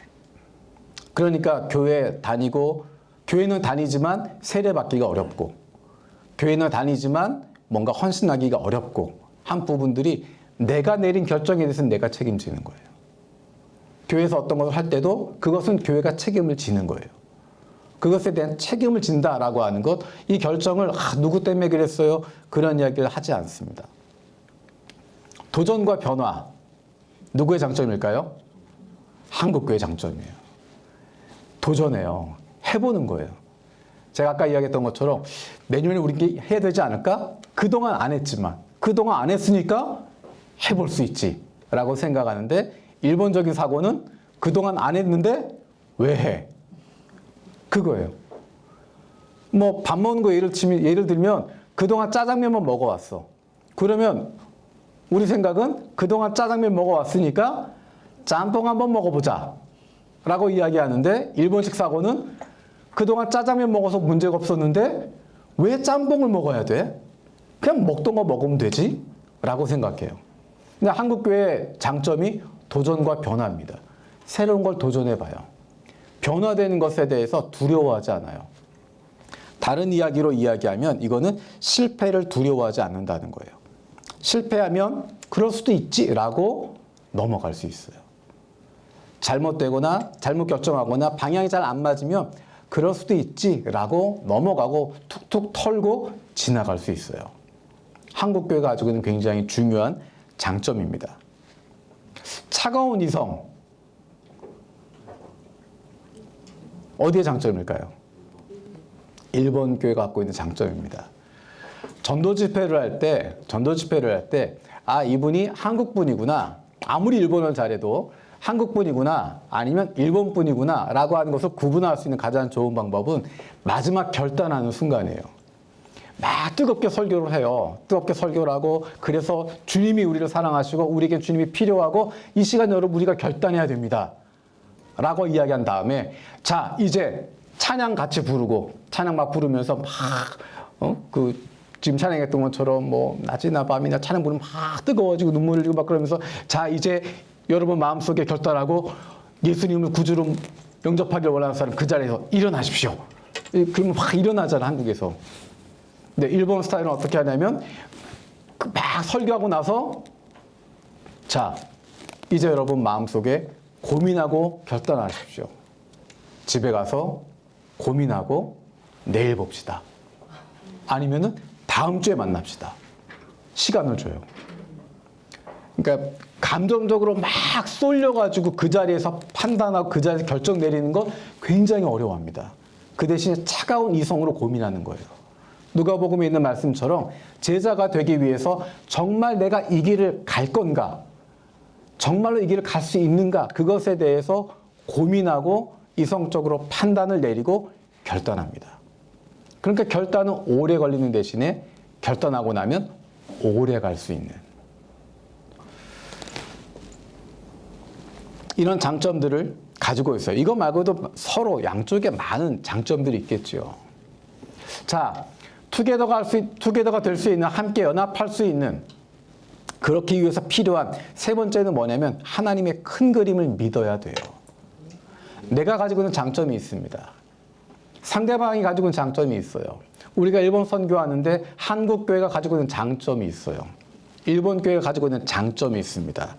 그러니까 교회 다니고, 교회는 다니지만 세례받기가 어렵고, 교회는 다니지만 뭔가 헌신하기가 어렵고 한 부분들이 내가 내린 결정에 대해서는 내가 책임지는 거예요. 교회에서 어떤 것을 할 때도 그것은 교회가 책임을 지는 거예요. 그것에 대한 책임을 진다라고 하는 것, 이 결정을 누구 때문에 그랬어요? 그런 이야기를 하지 않습니다. 도전과 변화, 누구의 장점일까요? 한국교회의 장점이에요. 도전해요. 해보는 거예요. 제가 아까 이야기했던 것처럼 내년에 우리 해야 되지 않을까? 그동안 안 했지만, 그동안 안 했으니까 해볼 수 있지 라고 생각하는데, 일본적인 사고는 그동안 안 했는데 왜 해? 그거예요. 뭐 밥 먹는 거 예를 들면 그동안 짜장면만 먹어왔어. 그러면 우리 생각은 그동안 짜장면 먹어왔으니까 짬뽕 한번 먹어보자 라고 이야기하는데, 일본식 사고는 그동안 짜장면 먹어서 문제가 없었는데 왜 짬뽕을 먹어야 돼? 그냥 먹던 거 먹으면 되지? 라고 생각해요. 근데 한국교회의 장점이 도전과 변화입니다. 새로운 걸 도전해봐요. 변화되는 것에 대해서 두려워하지 않아요. 다른 이야기로 이야기하면 이거는 실패를 두려워하지 않는다는 거예요. 실패하면 그럴 수도 있지라고 넘어갈 수 있어요. 잘못되거나 잘못 결정하거나 방향이 잘 안 맞으면 그럴 수도 있지라고 넘어가고 툭툭 털고 지나갈 수 있어요. 한국교회가 가지고 있는 굉장히 중요한 장점입니다. 차가운 이성, 어디의 장점일까요? 일본 교회가 갖고 있는 장점입니다. 전도 집회를 할 때, 아, 이분이 한국 분이구나. 아무리 일본어를 잘해도 한국 분이구나, 아니면 일본 분이구나 라고 하는 것을 구분할 수 있는 가장 좋은 방법은 마지막 결단하는 순간이에요. 막 뜨겁게 설교를 해요. 뜨겁게 설교를 하고, 그래서 주님이 우리를 사랑하시고 우리에게 주님이 필요하고 이 시간 여러분 우리가 결단해야 됩니다 라고 이야기한 다음에, 자 이제 찬양 같이 부르고, 찬양 막 부르면서 막 지금 찬양했던 것처럼 뭐 낮이나 밤이나 찬양 부르면 막 뜨거워지고 눈물을 흘리고 막 그러면서, 자 이제 여러분 마음속에 결단하고 예수님을 구주로 영접하기를 원하는 사람 그 자리에서 일어나십시오. 그러면 막 일어나잖아, 한국에서. 근데 일본 스타일은 어떻게 하냐면 막 설교하고 나서, 자 이제 여러분 마음속에 고민하고 결단하십시오. 집에 가서 고민하고 내일 봅시다. 아니면은 다음 주에 만납시다. 시간을 줘요. 그러니까 감정적으로 막 쏠려가지고 그 자리에서 판단하고 그 자리에서 결정 내리는 건 굉장히 어려워합니다. 그 대신에 차가운 이성으로 고민하는 거예요. 누가복음에 있는 말씀처럼 제자가 되기 위해서 정말 내가 이 길을 갈 건가? 정말로 이 길을 갈 수 있는가? 그것에 대해서 고민하고 이성적으로 판단을 내리고 결단합니다. 그러니까 결단은 오래 걸리는 대신에 결단하고 나면 오래 갈 수 있는 이런 장점들을 가지고 있어요. 이거 말고도 서로 양쪽에 많은 장점들이 있겠죠. 자, 투게더가 될 수 있는, 함께 연합할 수 있는, 그렇기 위해서 필요한 세 번째는 뭐냐면 하나님의 큰 그림을 믿어야 돼요. 내가 가지고 있는 장점이 있습니다. 상대방이 가지고 있는 장점이 있어요. 우리가 일본 선교하는데 한국 교회가 가지고 있는 장점이 있어요. 일본 교회가 가지고 있는 장점이 있습니다.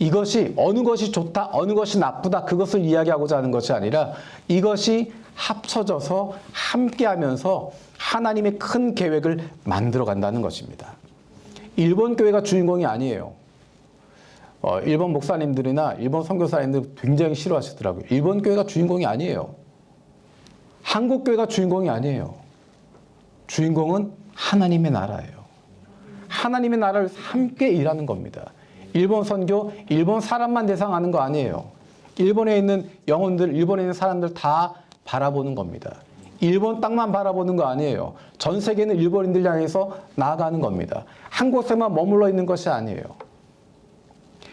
이것이 어느 것이 좋다, 어느 것이 나쁘다, 그것을 이야기하고자 하는 것이 아니라 이것이 합쳐져서 함께하면서 하나님의 큰 계획을 만들어 간다는 것입니다. 일본 교회가 주인공이 아니에요. 일본 목사님들이나 일본 선교사님들 굉장히 싫어하시더라고요. 일본 교회가 주인공이 아니에요. 한국 교회가 주인공이 아니에요. 주인공은 하나님의 나라예요. 하나님의 나라를 함께 일하는 겁니다. 일본 선교, 일본 사람만 대상하는 거 아니에요. 일본에 있는 영혼들, 일본에 있는 사람들 다 바라보는 겁니다. 일본 땅만 바라보는 거 아니에요. 전 세계는 일본인들 향해서 나아가는 겁니다. 한 곳에만 머물러 있는 것이 아니에요.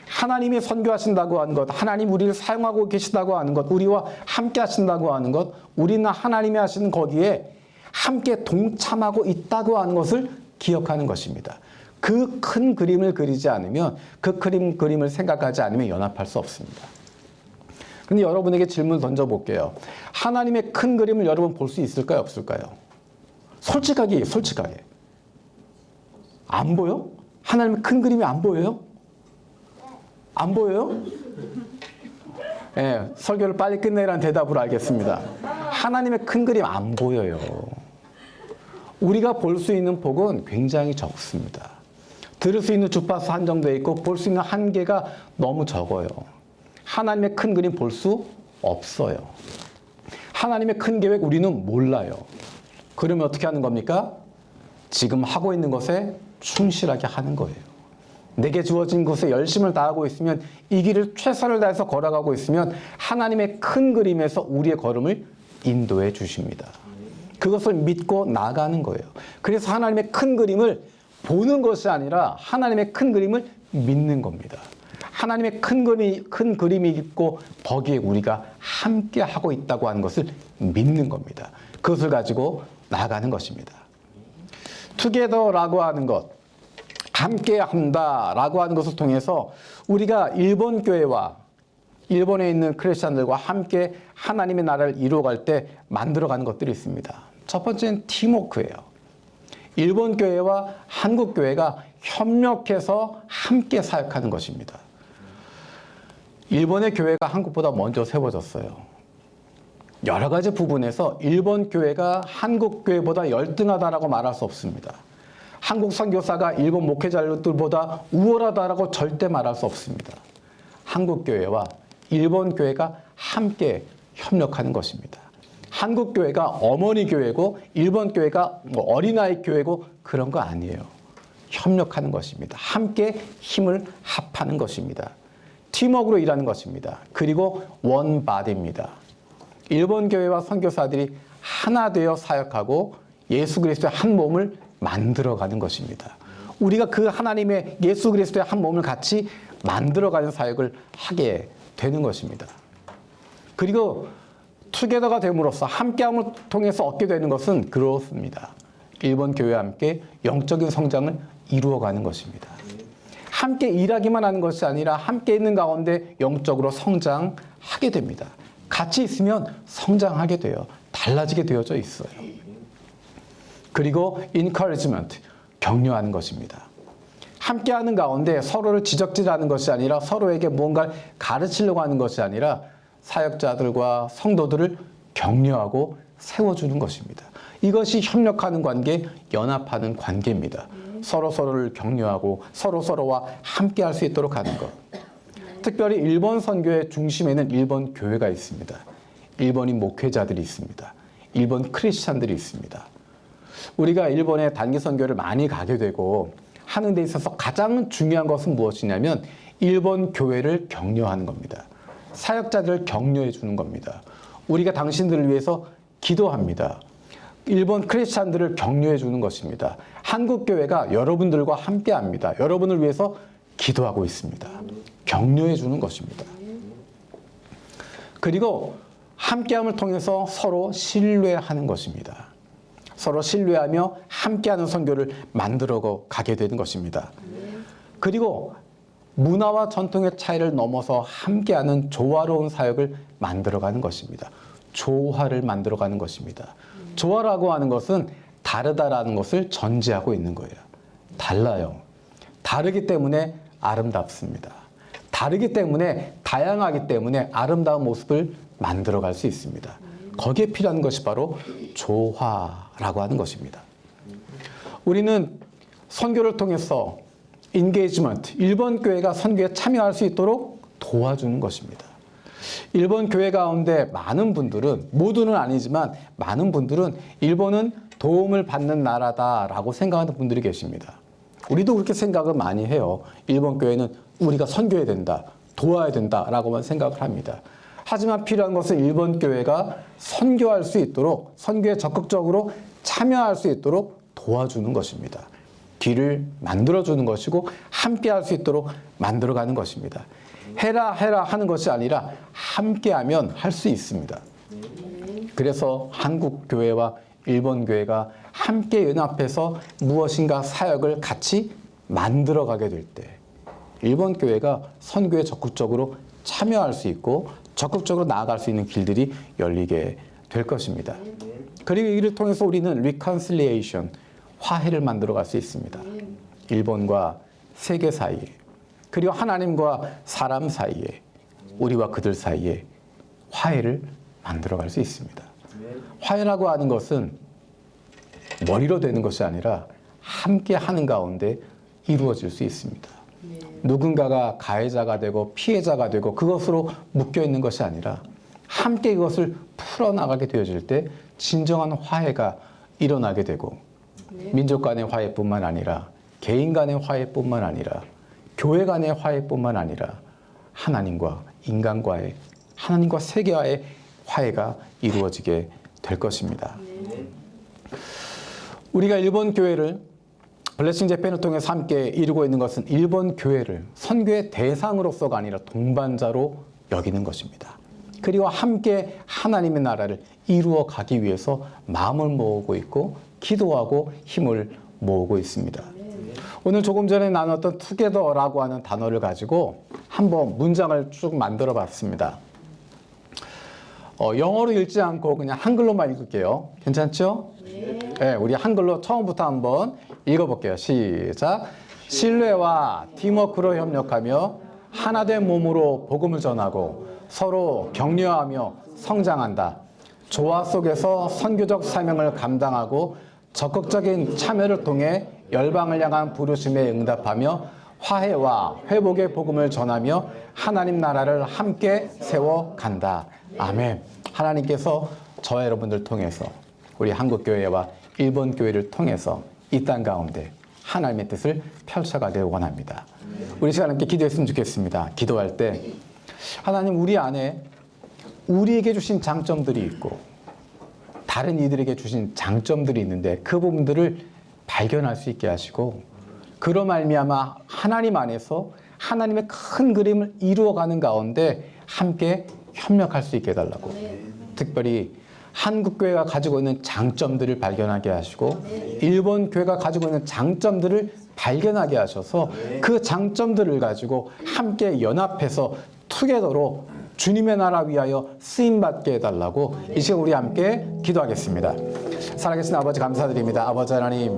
하나님이 선교하신다고 하는 것, 하나님 우리를 사용하고 계시다고 하는 것, 우리와 함께 하신다고 하는 것, 우리는 하나님이 하시는 거기에 함께 동참하고 있다고 하는 것을 기억하는 것입니다. 그 큰 그림을 그리지 않으면, 그 그림을 생각하지 않으면 연합할 수 없습니다. 근데 여러분에게 질문 던져볼게요. 하나님의 큰 그림을 여러분 볼 수 있을까요? 없을까요? 솔직하게. 안 보여? 하나님의 큰 그림이 안 보여요? 안 보여요? 예, 설교를 빨리 끝내라는 대답으로 알겠습니다. 하나님의 큰 그림 안 보여요. 우리가 볼 수 있는 폭은 굉장히 적습니다. 들을 수 있는 주파수 한정되어 있고 볼 수 있는 한계가 너무 적어요. 하나님의 큰 그림 볼 수 없어요. 하나님의 큰 계획 우리는 몰라요. 그러면 어떻게 하는 겁니까? 지금 하고 있는 것에 충실하게 하는 거예요. 내게 주어진 것에 열심을 다하고 있으면, 이 길을 최선을 다해서 걸어가고 있으면 하나님의 큰 그림에서 우리의 걸음을 인도해 주십니다. 그것을 믿고 나가는 거예요. 그래서 하나님의 큰 그림을 보는 것이 아니라 하나님의 큰 그림을 믿는 겁니다. 하나님의 큰 그림이 있고 거기에 우리가 함께 하고 있다고 하는 것을 믿는 겁니다. 그것을 가지고 나가는 것입니다. 투게더라고 하는 것, 함께 한다라고 하는 것을 통해서 우리가 일본 교회와 일본에 있는 크리스찬들과 함께 하나님의 나라를 이루어갈 때 만들어가는 것들이 있습니다. 첫 번째는 팀워크예요. 일본 교회와 한국 교회가 협력해서 함께 사역하는 것입니다. 일본의 교회가 한국보다 먼저 세워졌어요. 여러 가지 부분에서 일본 교회가 한국 교회보다 열등하다라고 말할 수 없습니다. 한국 선교사가 일본 목회자들보다 우월하다라고 절대 말할 수 없습니다. 한국 교회와 일본 교회가 함께 협력하는 것입니다. 한국 교회가 어머니 교회고 일본 교회가 어린아이 교회고 그런 거 아니에요. 협력하는 것입니다. 함께 힘을 합하는 것입니다. 팀워크로 일하는 것입니다. 그리고 원바디입니다. 일본 교회와 선교사들이 하나 되어 사역하고 예수 그리스도의 한 몸을 만들어가는 것입니다. 우리가 그 하나님의 예수 그리스도의 한 몸을 같이 만들어가는 사역을 하게 되는 것입니다. 그리고 투게더가 됨으로써 함께함을 통해서 얻게 되는 것은 그렇습니다. 일본 교회와 함께 영적인 성장을 이루어가는 것입니다. 함께 일하기만 하는 것이 아니라 함께 있는 가운데 영적으로 성장하게 됩니다. 같이 있으면 성장하게 돼요. 달라지게 되어져 있어요. 그리고 encouragement, 격려하는 것입니다. 함께하는 가운데 서로를 지적질하는 것이 아니라 서로에게 무언가를 가르치려고 하는 것이 아니라 사역자들과 성도들을 격려하고 세워주는 것입니다. 이것이 협력하는 관계, 연합하는 관계입니다. 서로서로를 격려하고 서로서로와 함께할 수 있도록 하는 것. 특별히 일본 선교의 중심에는 일본 교회가 있습니다. 일본인 목회자들이 있습니다. 일본 크리스찬들이 있습니다. 우리가 일본에 단기 선교를 많이 가게 되고 하는 데 있어서 가장 중요한 것은 무엇이냐면 일본 교회를 격려하는 겁니다. 사역자들을 격려해 주는 겁니다. 우리가 당신들을 위해서 기도합니다. 일본 크리스찬들을 격려해 주는 것입니다. 한국 교회가 여러분들과 함께 합니다. 여러분을 위해서 기도하고 있습니다. 격려해 주는 것입니다. 그리고 함께함을 통해서 서로 신뢰하는 것입니다. 서로 신뢰하며 함께하는 선교를 만들어 가게 되는 것입니다. 그리고 문화와 전통의 차이를 넘어서 함께하는 조화로운 사역을 만들어가는 것입니다. 조화를 만들어가는 것입니다. 조화라고 하는 것은 다르다라는 것을 전제하고 있는 거예요. 달라요. 다르기 때문에 아름답습니다. 다르기 때문에 다양하기 때문에 아름다운 모습을 만들어갈 수 있습니다. 거기에 필요한 것이 바로 조화라고 하는 것입니다. 우리는 선교를 통해서 인게이지먼트, 일본 교회가 선교에 참여할 수 있도록 도와주는 것입니다. 일본 교회 가운데 많은 분들은, 모두는 아니지만 많은 분들은 일본은 도움을 받는 나라다라고 생각하는 분들이 계십니다. 우리도 그렇게 생각을 많이 해요. 일본 교회는 우리가 선교해야 된다, 도와야 된다라고만 생각을 합니다. 하지만 필요한 것은 일본 교회가 선교할 수 있도록, 선교에 적극적으로 참여할 수 있도록 도와주는 것입니다. 길을 만들어주는 것이고 함께 할 수 있도록 만들어가는 것입니다. 해라 해라 하는 것이 아니라 함께하면 할 수 있습니다. 그래서 한국 교회와 일본 교회가 함께 연합해서 무엇인가 사역을 같이 만들어가게 될 때 일본 교회가 선교에 적극적으로 참여할 수 있고 적극적으로 나아갈 수 있는 길들이 열리게 될 것입니다. 그리고 이를 통해서 우리는 reconciliation, 화해를 만들어갈 수 있습니다. 일본과 세계 사이에, 그리고 하나님과 사람 사이에, 우리와 그들 사이에 화해를 만들어갈 수 있습니다. 화해라고 하는 것은 머리로 되는 것이 아니라 함께 하는 가운데 이루어질 수 있습니다. 누군가가 가해자가 되고 피해자가 되고 그것으로 묶여 있는 것이 아니라 함께 이것을 풀어나가게 되어질 때 진정한 화해가 일어나게 되고 민족 간의 화해뿐만 아니라 개인 간의 화해뿐만 아니라 교회 간의 화해뿐만 아니라 하나님과 인간과의, 하나님과 세계와의 화해가 이루어지게 될 것입니다. 우리가 일본 교회를 블레싱 재팬을 통해서 함께 이루고 있는 것은 일본 교회를 선교의 대상으로서가 아니라 동반자로 여기는 것입니다. 그리고 함께 하나님의 나라를 이루어 가기 위해서 마음을 모으고 있고 기도하고 힘을 모으고 있습니다. 오늘 조금 전에 나눴던 투게더라고 하는 단어를 가지고 한번 문장을 쭉 만들어 봤습니다. 영어로 읽지 않고 그냥 한글로만 읽을게요. 괜찮죠? 네, 우리 한글로 처음부터 한번 읽어볼게요. 시작. 신뢰와 팀워크로 협력하며 하나된 몸으로 복음을 전하고 서로 격려하며 성장한다. 조화 속에서 선교적 사명을 감당하고 적극적인 참여를 통해 열방을 향한 부르심에 응답하며 화해와 회복의 복음을 전하며 하나님 나라를 함께 세워간다. 아멘. 하나님께서 저와 여러분들 통해서 우리 한국교회와 일본교회를 통해서 이 땅 가운데 하나님의 뜻을 펼쳐가길 원합니다. 우리 시간 함께 기도했으면 좋겠습니다. 기도할 때 하나님, 우리 안에 우리에게 주신 장점들이 있고 다른 이들에게 주신 장점들이 있는데 그 부분들을 발견할 수 있게 하시고 그로 말미암아 하나님 안에서 하나님의 큰 그림을 이루어가는 가운데 함께 협력할 수 있게 해달라고. 특별히 한국교회가 가지고 있는 장점들을 발견하게 하시고 일본 교회가 가지고 있는 장점들을 발견하게 하셔서 그 장점들을 가지고 함께 연합해서 투게더로 주님의 나라 위하여 쓰임받게 해달라고 이 시간 우리 함께 기도하겠습니다. 살아계신 아버지 감사드립니다. 아버지 하나님,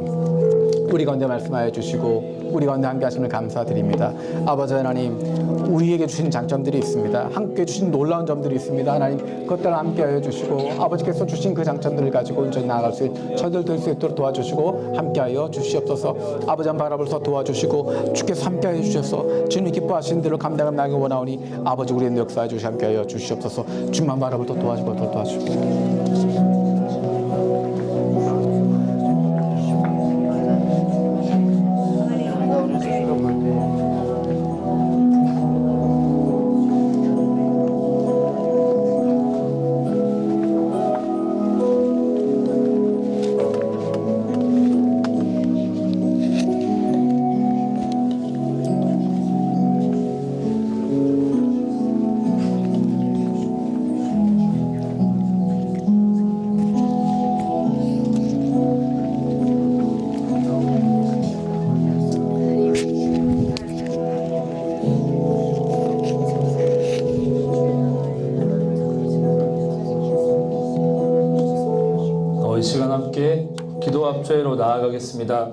우리 가운데 말씀하여 주시고 우리 가운데 함께 하심을 감사드립니다. 아버지 하나님, 우리에게 주신 장점들이 있습니다. 함께 주신 놀라운 점들이 있습니다. 하나님, 그것들을 함께하여 주시고 아버지께서 주신 그 장점들을 가지고 온전히 나아갈 수 있도록 저들 될 수 있도록 도와주시고 함께하여 주시옵소서. 아버지 한 바라보서 도와주시고 주께서 함께하여 주셔서 주님이 기뻐하시는 대로 감당을 나기 원하오니 아버지 우리의 역사에 주시 함께하여 주시옵소서. 주만 바라보고 도와주고 도와주시고 이 시간 함께 기도 합주회로 나아가겠습니다.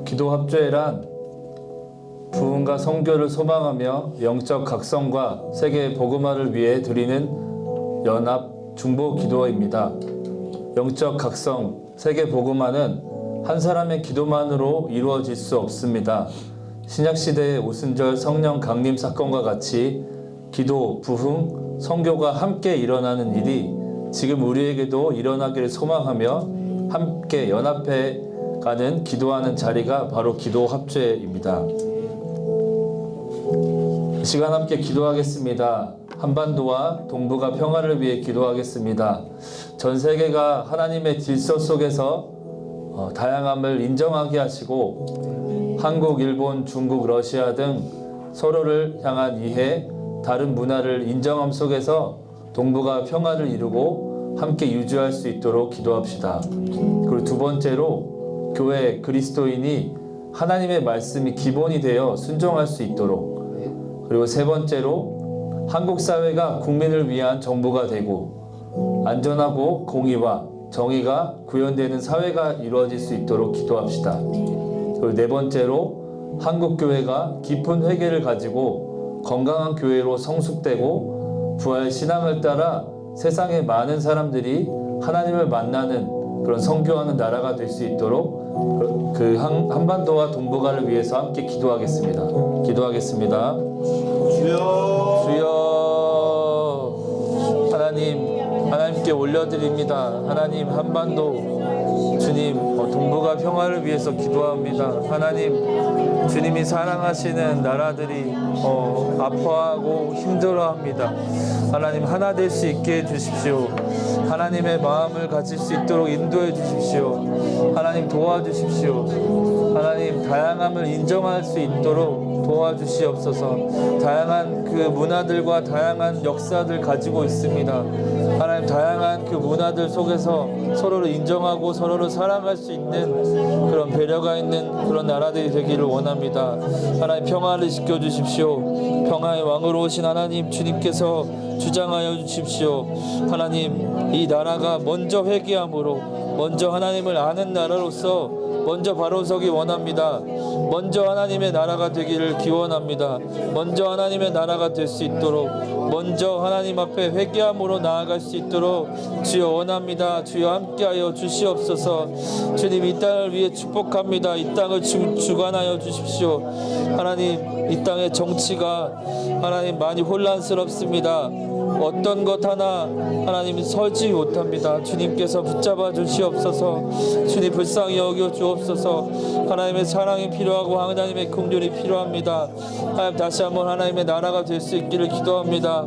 기도 합주회란 부흥과 선교를 소망하며 영적 각성과 세계 복음화를 위해 드리는 연합 중보 기도회입니다. 영적 각성, 세계 복음화는 한 사람의 기도만으로 이루어질 수 없습니다. 신약시대의 오순절 성령 강림 사건과 같이 기도, 부흥, 선교가 함께 일어나는 일이 지금 우리에게도 일어나기를 소망하며 함께 연합해 가는 기도하는 자리가 바로 기도 합주회입니다. 이 시간 함께 기도하겠습니다. 한반도와 동북아 평화를 위해 기도하겠습니다. 전 세계가 하나님의 질서 속에서 다양함을 인정하게 하시고 한국, 일본, 중국, 러시아 등 서로를 향한 이해, 다른 문화를 인정함 속에서 동북아 평화를 이루고 함께 유지할 수 있도록 기도합시다. 그리고 두 번째로 교회 그리스도인이 하나님의 말씀이 기본이 되어 순종할 수 있도록, 그리고 세 번째로 한국 사회가 국민을 위한 정부가 되고 안전하고 공의와 정의가 구현되는 사회가 이루어질 수 있도록 기도합시다. 그리고 네 번째로 한국 교회가 깊은 회개를 가지고 건강한 교회로 성숙되고 부활 신앙을 따라 세상의 많은 사람들이 하나님을 만나는 그런 선교하는 나라가 될 수 있도록 그 한반도와 동북아를 위해서 함께 기도하겠습니다. 기도하겠습니다. 주여 하나님께 올려드립니다. 하나님, 한반도 주님 동북아 평화를 위해서 기도합니다. 하나님, 주님이 사랑하시는 나라들이 아파하고 힘들어합니다. 하나님, 하나 될 수 있게 해주십시오. 하나님의 마음을 가질 수 있도록 인도해 주십시오. 하나님, 도와주십시오. 하나님, 다양함을 인정할 수 있도록 도와주시옵소서. 다양한 그 문화들과 다양한 역사들 가지고 있습니다. 하나님, 다양한 그 문화들 속에서 서로를 인정하고 서로를 사랑할 수 있는 그런 배려가 있는 그런 나라들이 되기를 원합니다. 하나님, 평화를 지켜주십시오. 평화의 왕으로 오신 하나님 주님께서 주장하여 주십시오. 하나님, 이 나라가 먼저 회개함으로 먼저 하나님을 아는 나라로서 먼저 바로 서기 원합니다. 먼저 하나님의 나라가 되기를 기원합니다. 먼저 하나님의 나라가 될 수 있도록 먼저 하나님 앞에 회개함으로 나아갈 수 있도록 주여 원합니다. 주여 함께하여 주시옵소서. 주님, 이 땅을 위해 축복합니다. 이 땅을 주관하여 주십시오. 하나님, 이 땅의 정치가 하나님 많이 혼란스럽습니다. 어떤 것 하나 하나님 서지 못합니다. 주님께서 붙잡아 주시옵소서. 주님, 불쌍히 여겨 주옵소서. 하나님의 사랑이 필요하고 하나님의 긍휼이 필요합니다. 하나님, 다시 한번 하나님의 나라가 될 수 있기를 기도합니다.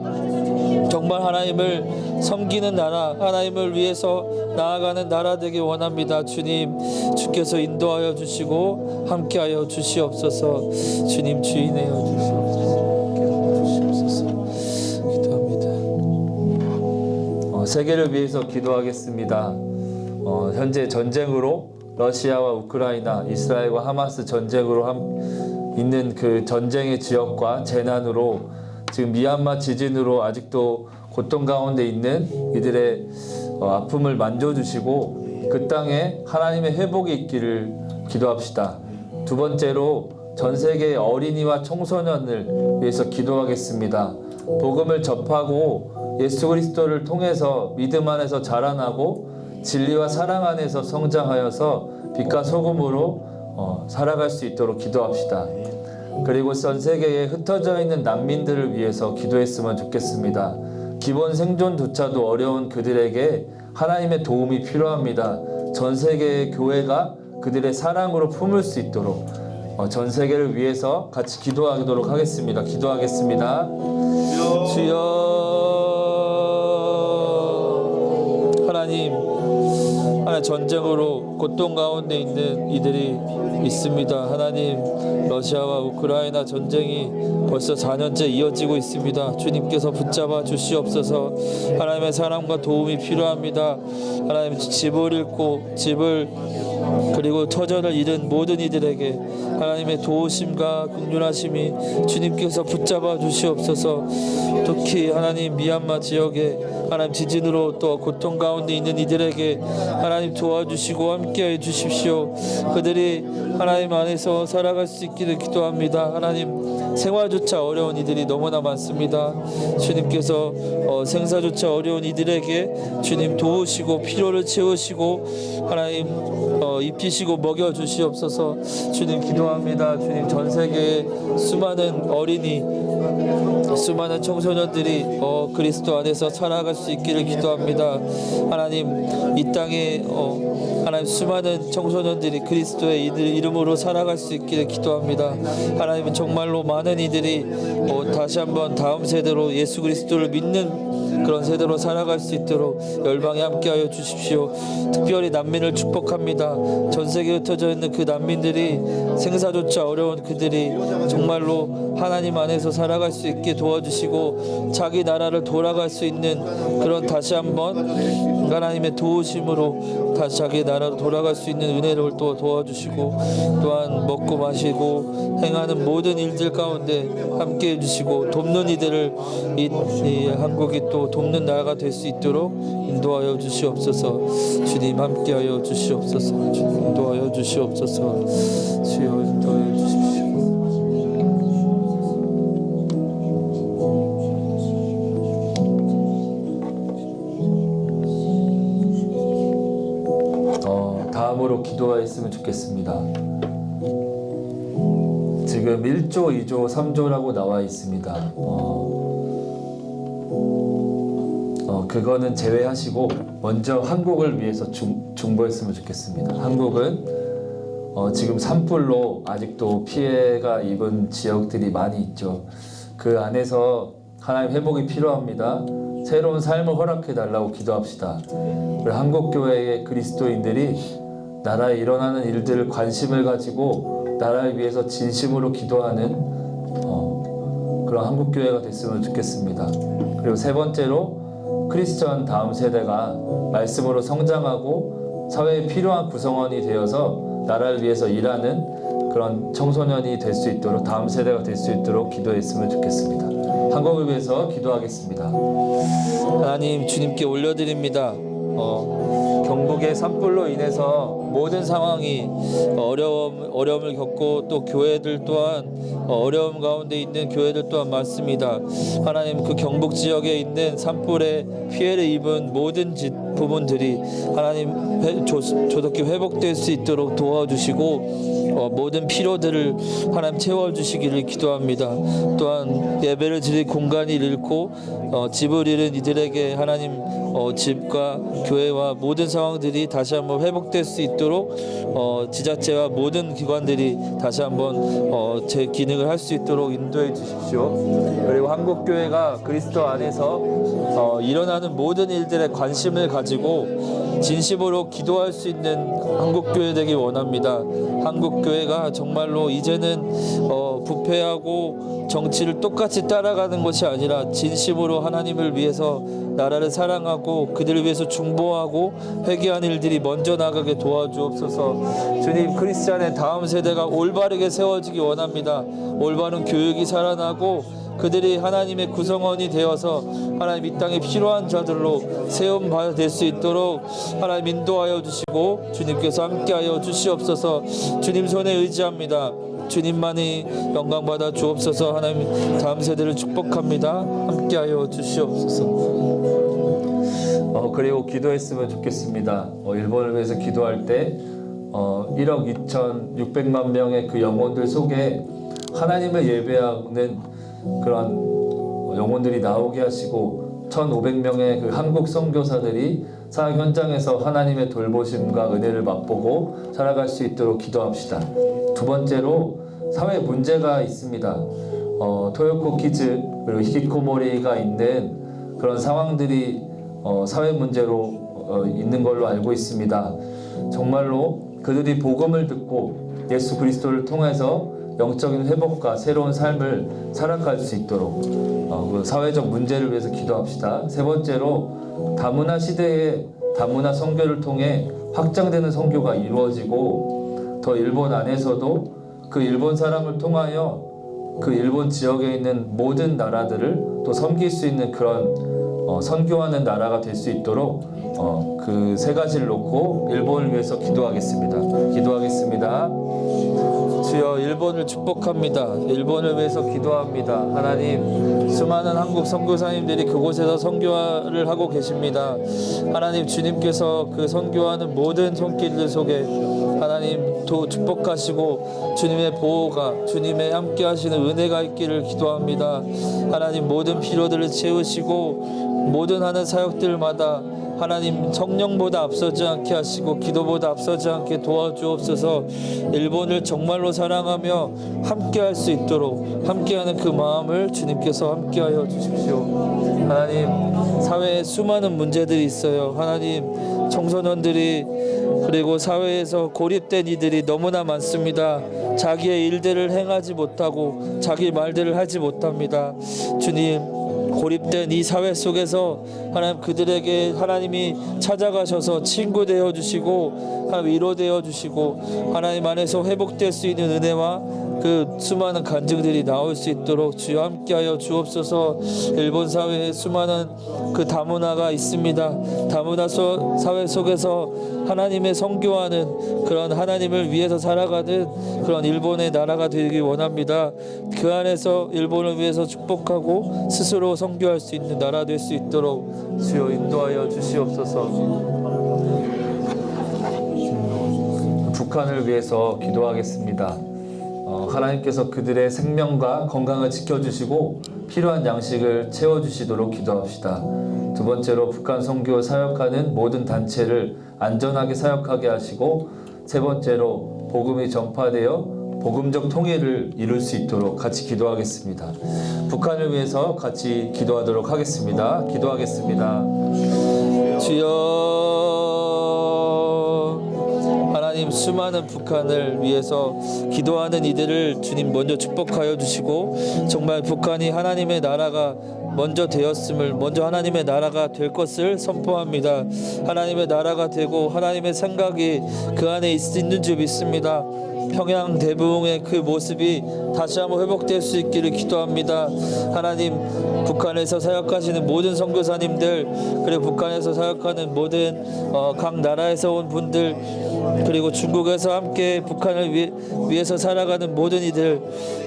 정말 하나님을 섬기는 나라, 하나님을 위해서 나아가는 나라 되기 원합니다. 주님, 주께서 인도하여 주시고 함께하여 주시옵소서. 주님, 주인하여 주시옵소서. 기도합니다. 세계를 위해서 기도하겠습니다. 현재 전쟁으로 러시아와 우크라이나, 이스라엘과 하마스 전쟁으로 있는 그 전쟁의 지역과 재난으로 지금 미얀마 지진으로 아직도 고통 가운데 있는 이들의 아픔을 만져주시고 그 땅에 하나님의 회복이 있기를 기도합시다. 두 번째로 전 세계의 어린이와 청소년을 위해서 기도하겠습니다. 복음을 접하고 예수 그리스도를 통해서 믿음 안에서 자라나고 진리와 사랑 안에서 성장하여서 빛과 소금으로 살아갈 수 있도록 기도합시다. 그리고 전 세계에 흩어져 있는 난민들을 위해서 기도했으면 좋겠습니다. 기본 생존조차도 어려운 그들에게 하나님의 도움이 필요합니다. 전 세계의 교회가 그들의 사랑으로 품을 수 있도록 전 세계를 위해서 같이 기도하도록 하겠습니다. 기도하겠습니다. 주여, 하나님, 전쟁으로 고통 가운데 있는 이들이 있습니다. 하나님, 러시아와 우크라이나 전쟁이 벌써 4년째 이어지고 있습니다. 주님께서 붙잡아 주시옵소서. 하나님의 사랑과 도움이 필요합니다. 하나님, 집을 잃고 그리고 터전을 잃은 모든 이들에게 하나님의 도우심과 긍휼하심이 주님께서 붙잡아 주시옵소서. 특히 하나님, 미얀마 지역에 하나님 지진으로 또 고통 가운데 있는 이들에게 하나님 도와주시고 함께해 주십시오. 그들이 하나님 안에서 살아갈 수 있기를 기도합니다. 하나님 생활조차 어려운 이들이 너무나 많습니다. 주님께서 생사조차 어려운 이들에게 주님 도우시고 필요를 채우시고 하나님 입히시고 먹여 주시옵소서. 주님 기도합니다. 주님 전 세계의 수많은 어린이 수많은 청소년들이 그리스도 안에서 살아갈 수 있기를 기도합니다. 하나님 이 땅에 하나님 수많은 청소년들이 그리스도의 이름으로 살아갈 수 있기를 기도합니다. 하나님은 정말로 많은 이들이 다시 한번 다음 세대로 예수 그리스도를 믿는 그런 세대로 살아갈 수 있도록 열방에 함께하여 주십시오. 특별히 난민을 축복합니다. 전 세계에 흩어져 있는 그 난민들이 생사조차 어려운 그들이 정말로 하나님 안에서 살아갈 수 있게 도와주시고 자기 나라를 돌아갈 수 있는 그런 다시 한번 하나님의 도우심으로 다시 자기 나라로 돌아갈 수 있는 은혜를 또 도와주시고 또한 먹고 마시고 행하는 모든 일들 가운데 함께해 주시고 돕는 이들을 이 한국이 또 돕는 나라가 될 수 있도록 인도하여 주시옵소서. 주님 함께하여 주시옵소서. 주님 인도하여 주시옵소서. 주여 인도하여 주십시오. 다음으로 기도하였으면 좋겠습니다. 지금 1조, 2조, 3조라고 나와 있습니다. 그거는 제외하시고 먼저 한국을 위해서 중보했으면 좋겠습니다. 한국은 지금 산불로 아직도 피해가 입은 지역들이 많이 있죠. 그 안에서 하나님 회복이 필요합니다. 새로운 삶을 허락해 달라고 기도합시다. 우리 한국교회의 그리스도인들이 나라에 일어나는 일들을 관심을 가지고 나라를 위해서 진심으로 기도하는 그런 한국교회가 됐으면 좋겠습니다. 그리고 세 번째로 크리스천 다음 세대가 말씀으로 성장하고 사회에 필요한 구성원이 되어서 나라를 위해서 일하는 그런 청소년이 될 수 있도록 다음 세대가 될 수 있도록 기도했으면 좋겠습니다. 한국을 위해서 기도하겠습니다. 하나님 주님께 올려드립니다. 경북의 산불로 인해서 모든 상황이 어려움을 겪고 또 교회들 또한 어려움 가운데 있는 교회들 또한 많습니다. 하나님 그 경북 지역에 있는 산불에 피해를 입은 모든 부분들이 하나님 조속히 회복될 수 있도록 도와주시고 모든 필요들을 하나님 채워주시기를 기도합니다. 또한 예배를 드릴 공간이 잃고 집을 잃은 이들에게 하나님 집과 교회와 모든 상황들이 다시 한번 회복될 수 있도록 지자체와 모든 기관들이 다시 한번 제 기능을 할 수 있도록 인도해 주십시오. 그리고 한국교회가 그리스도 안에서 일어나는 모든 일들에 관심을 가지고 진심으로 기도할 수 있는 한국교회 되길 원합니다. 한국교회가 정말로 이제는 부패하고 정치를 똑같이 따라가는 것이 아니라 진심으로 하나님을 위해서 나라를 사랑하고 그들을 위해서 중보하고 회개하는 일들이 먼저 나가게 도와주옵소서. 주님 크리스찬의 다음 세대가 올바르게 세워지기 원합니다. 올바른 교육이 살아나고 그들이 하나님의 구성원이 되어서 하나님 이 땅에 필요한 자들로 세움받아 될 수 있도록 하나님 인도하여 주시고 주님께서 함께하여 주시옵소서. 주님 손에 의지합니다. 주님만이 영광 받아 주옵소서. 하나님 다음 세대를 축복합니다. 함께하여 주시옵소서. 그리고 기도했으면 좋겠습니다. 일본을 위해서 기도할 때 1억 2,600만 명의 그 영혼들 속에 하나님을 예배하는 그런 영혼들이 나오게 하시고 1,500명의 그 한국 선교사들이 사역 현장에서 하나님의 돌보심과 은혜를 맛보고 살아갈 수 있도록 기도합시다. 두 번째로 사회 문제가 있습니다. 토요코 키즈 그리고 히키코모리가 있는 그런 상황들이 사회 문제로 있는 걸로 알고 있습니다. 정말로 그들이 복음을 듣고 예수 그리스도를 통해서 영적인 회복과 새로운 삶을 살아갈 수 있도록 그 사회적 문제를 위해서 기도합시다. 세 번째로 다문화 시대에 다문화 선교를 통해 확장되는 선교가 이루어지고 더 일본 안에서도 그 일본 사람을 통하여 그 일본 지역에 있는 모든 나라들을 또 섬길 수 있는 그런 선교하는 나라가 될 수 있도록 그 세 가지를 놓고 일본을 위해서 기도하겠습니다. 기도하겠습니다. 주여, 일본을 축복합니다. 일본을 위해서 기도합니다. 하나님, 수많은 한국 선교사님들이 그곳에서 선교를 하고 계십니다. 하나님, 주님께서 그 선교하는 모든 손길들 속에 하나님 축복하시고 주님의 보호가, 주님의 함께 하시는 은혜가 있기를 기도합니다. 하나님, 모든 필요들을 채우시고 모든 하는 사역들마다 하나님 성령보다 앞서지 않게 하시고 기도보다 앞서지 않게 도와주옵소서. 일본을 정말로 사랑하며 함께할 수 있도록 함께하는 그 마음을 주님께서 함께하여 주십시오. 하나님, 사회에 수많은 문제들이 있어요. 하나님, 청소년들이 그리고 사회에서 고립된 이들이 너무나 많습니다. 자기의 일들을 행하지 못하고 자기 말들을 하지 못합니다. 주님, 고립된 이 사회 속에서 하나님, 그들에게 하나님이 찾아가셔서 친구 되어 주시고 위로 되어 주시고 하나님 안에서 회복될 수 있는 은혜와 그 수많은 간증들이 나올 수 있도록 주여 함께하여 주옵소서. 일본 사회에 수많은 그 다문화가 있습니다. 다문화 사회 속에서 하나님의 선교하는 그런 하나님을 위해서 살아가는 그런 일본의 나라가 되기 원합니다. 그 안에서 일본을 위해서 축복하고 스스로 선교할 수 있는 나라 될 수 있도록 주여 인도하여 주시옵소서. 북한을 위해서 기도하겠습니다. 하나님께서 그들의 생명과 건강을 지켜주시고 필요한 양식을 채워주시도록 기도합시다. 두 번째로, 북한 선교 사역하는 모든 단체를 안전하게 사역하게 하시고, 세 번째로, 복음이 전파되어 복음적 통일을 이룰 수 있도록 같이 기도하겠습니다. 북한을 위해서 같이 기도하도록 하겠습니다. 기도하겠습니다. 주여, 하나님, 수많은 북한을 위해서 기도하는 이들을 주님 먼저 축복하여 주시고, 정말 북한이 하나님의 나라가 먼저 되었음을, 먼저 하나님의 나라가 될 것을 선포합니다. 하나님의 나라가 되고 하나님의 생각이 그 안에 있는 줄 믿습니다. 평양 대부흥의 그 모습이 다시 한번 회복될 수 있기를 기도합니다. 하나님, 북한에서 사역하시는 모든 선교사님들, 그리고 북한에서 사역하는 모든 각 나라에서 온 분들, 그리고 중국에서 함께 북한을 위해서 살아가는 모든 이들,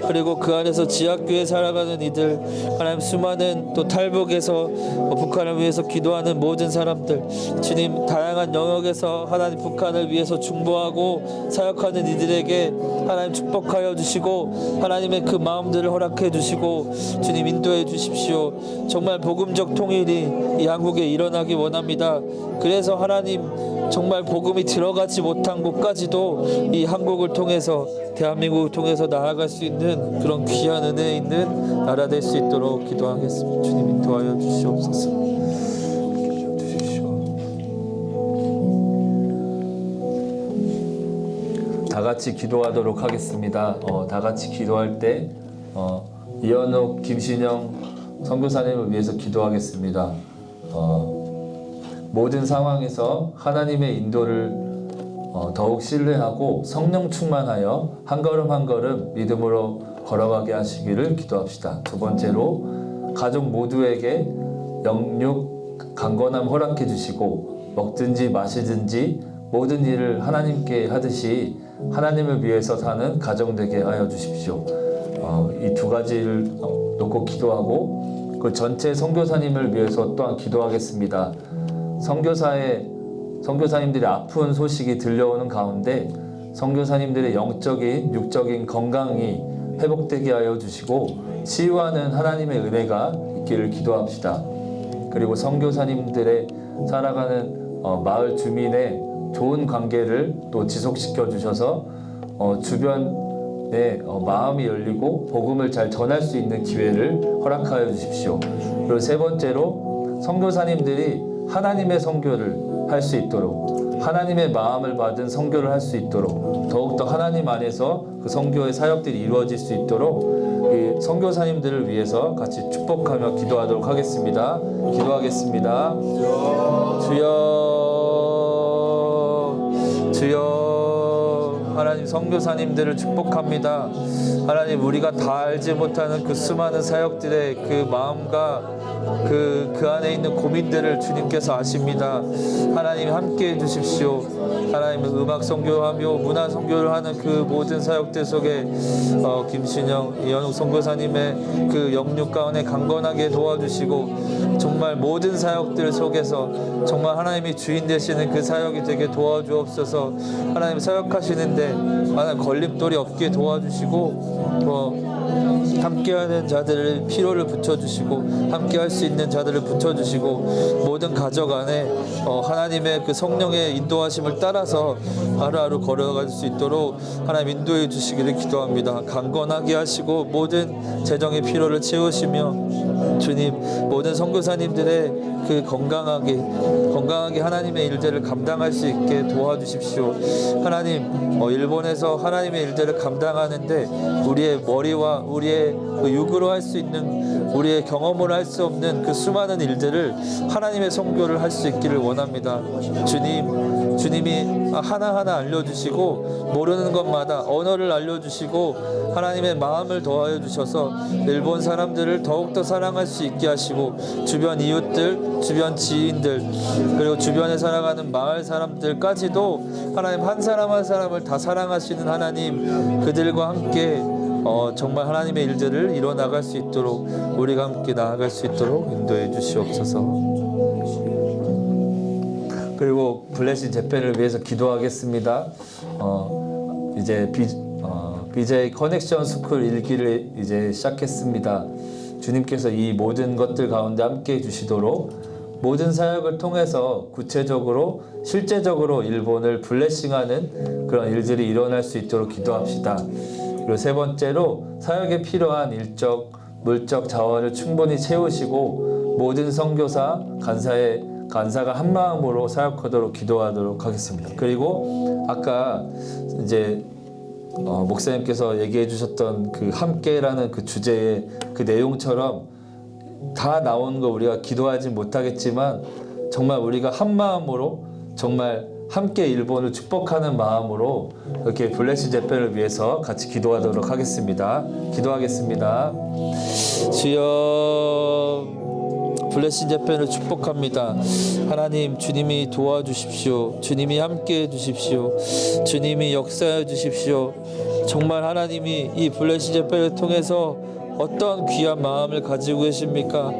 그리고 그 안에서 지하교회 살아가는 이들, 하나님, 수많은 또 탈북에서 북한을 위해서 기도하는 모든 사람들, 주님, 다양한 영역에서 하나님 북한을 위해서 중보하고 사역하는 이들에게 하나님 축복하여 주시고 하나님의 그 마음들을 허락해 주시고 주님 인도해 주십시오. 정말 복음적 통일이 이 한국에 일어나기 원합니다. 그래서 하나님, 정말 복음이 들어가지 못한 곳까지도 이 한국을 통해서, 대한민국을 통해서 나아갈 수 있는 그런 귀한 은혜 있는 나라 될 수 있도록 기도하겠습니다. 주님 인도하여 주시옵소서. 다 같이 기도하도록 하겠습니다. 다 같이 기도할 때 이현욱, 김신영 선교사님을 위해서 기도하겠습니다. 모든 상황에서 하나님의 인도를 더욱 신뢰하고 성령 충만하여 한 걸음 한 걸음 믿음으로 걸어가게 하시기를 기도합시다. 두 번째로, 가족 모두에게 영육, 강건함 허락해 주시고 먹든지 마시든지 모든 일을 하나님께 하듯이 하나님을 위해서 사는 가정 되게 하여 주십시오. 이 두 가지를 놓고 기도하고, 그 전체 선교사님을 위해서 또한 기도하겠습니다. 선교사님들의 아픈 소식이 들려오는 가운데 선교사님들의 영적인, 육적인 건강이 회복되게 하여 주시고 치유하는 하나님의 은혜가 있기를 기도합시다. 그리고 선교사님들의 살아가는 마을 주민의 좋은 관계를 또 지속시켜 주셔서 주변에 마음이 열리고 복음을 잘 전할 수 있는 기회를 허락하여 주십시오. 그리고 세 번째로, 선교사님들이 하나님의 선교를 할 수 있도록, 하나님의 마음을 받은 선교를 할 수 있도록, 더욱더 하나님 안에서 그 선교의 사역들이 이루어질 수 있도록 이 선교사님들을 위해서 같이 축복하며 기도하도록 하겠습니다. 기도하겠습니다. 주여, 주여, 하나님 선교사님들을 축복합니다. 하나님 우리가 다 알지 못하는 그 수많은 사역들의 그 마음과 그 안에 있는 고민들을 주님께서 아십니다. 하나님 함께해 주십시오. 하나님 음악 선교하며 문화 선교를 하는 그 모든 사역들 속에 김신영, 이현욱 선교사님의 그 영육 가운데 강건하게 도와주시고 정말 모든 사역들 속에서 정말 하나님이 주인 되시는 그 사역이 되게 도와주옵소서. 하나님 사역하시는데 하나님 걸림돌이 없게 도와주시고 함께하는 자들을 피로를 붙여주시고 함께할 수 있는 자들을 붙여주시고 모든 가족 안에 하나님의 그 성령의 인도하심을 따라서 하루하루 걸어갈 수 있도록 하나님 인도해 주시기를 기도합니다. 강건하게 하시고 모든 재정의 피로를 채우시며 주님 모든 선교사님들의 그 건강하게 하나님의 일들을 감당할 수 있게 도와주십시오. 하나님 일본에서 하나님의 일들을 감당하는데 우리의 머리와 우리의 그 육으로 할 수 있는 우리의 경험으로 할 수 없는 그 수많은 일들을 하나님의 선교를 할 수 있기를 원합니다. 주님이 하나하나 알려주시고 모르는 것마다 언어를 알려주시고 하나님의 마음을 더하여 주셔서 일본 사람들을 더욱더 사랑할 수 있게 하시고 주변 이웃들, 주변 지인들 그리고 주변에 살아가는 마을 사람들까지도 하나님 한 사람 한 사람을 다 사랑하시는 하나님 그들과 함께 정말 하나님의 일들을 이뤄나갈 수 있도록 우리가 함께 나아갈 수 있도록 인도해 주시옵소서. 그리고 블레싱 재팬을 위해서 기도하겠습니다. 이제 BJ 커넥션 스쿨 1기를 이제 시작했습니다. 주님께서 이 모든 것들 가운데 함께 해주시도록 모든 사역을 통해서 구체적으로 실제적으로 일본을 블레싱하는 그런 일들이 일어날 수 있도록 기도합시다. 그리고 세 번째로 사역에 필요한 일적, 물적 자원을 충분히 채우시고 모든 선교사, 간사가 한 마음으로 사역하도록 기도하도록 하겠습니다. 그리고 아까 이제 목사님께서 얘기해 주셨던 그 함께라는 그 주제의 그 내용처럼 다 나온 거 우리가 기도하지 못하겠지만 정말 우리가 한 마음으로 정말 함께 일본을 축복하는 마음으로 이렇게 블레싱 재팬을 위해서 같이 기도하도록 하겠습니다. 기도하겠습니다. 주여 블레싱 재팬을 축복합니다. 하나님 주님이 도와주십시오. 주님이 함께해 주십시오. 주님이 역사해 주십시오. 정말 하나님이 이 블레싱 재팬을 통해서 어떤 귀한 마음을 가지고 계십니까?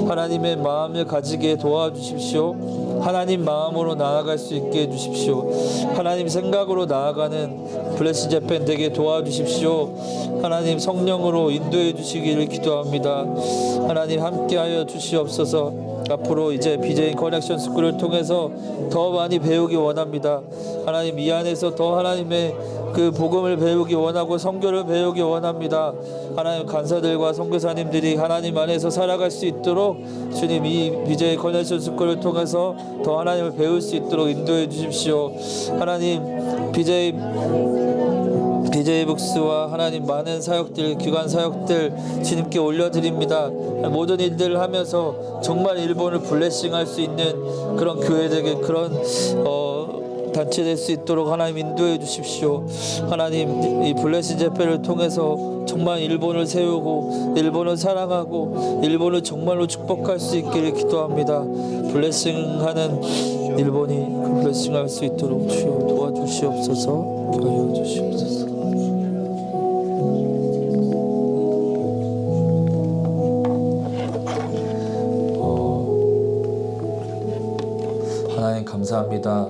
하나님의 마음을 가지게 도와주십시오. 하나님 마음으로 나아갈 수 있게 해주십시오. 하나님 생각으로 나아가는 블레싱 재팬 되게 도와주십시오. 하나님 성령으로 인도해 주시기를 기도합니다. 하나님 함께하여 주시옵소서. 앞으로 이제 BJ 커넥션 스쿨을 통해서 더 많이 배우기 원합니다. 하나님 이 안에서 더 하나님의 그 복음을 배우기 원하고 선교를 배우기 원합니다. 하나님 간사들과 선교사님들이 하나님 안에서 살아갈 수 있도록 주님 이 BJ 커넥션 스쿨을 통해서 더 하나님을 배울 수 있도록 인도해 주십시오. 하나님 BJ 북스와 하나님 많은 사역들, 기관 사역들 주님께 올려드립니다. 모든 일들을 하면서 정말 일본을 블레싱할 수 있는 그런 교회들에게 그런 단체 될 수 있도록 하나님 인도해 주십시오. 하나님 이 블레싱 재팬을 통해서 정말 일본을 세우고 일본을 사랑하고 일본을 정말로 축복할 수 있기를 기도합니다. 블레싱하는 일본이 블레싱할 수 있도록 주여 도와주시옵소서. 도와주시옵소서. 하나님 감사합니다.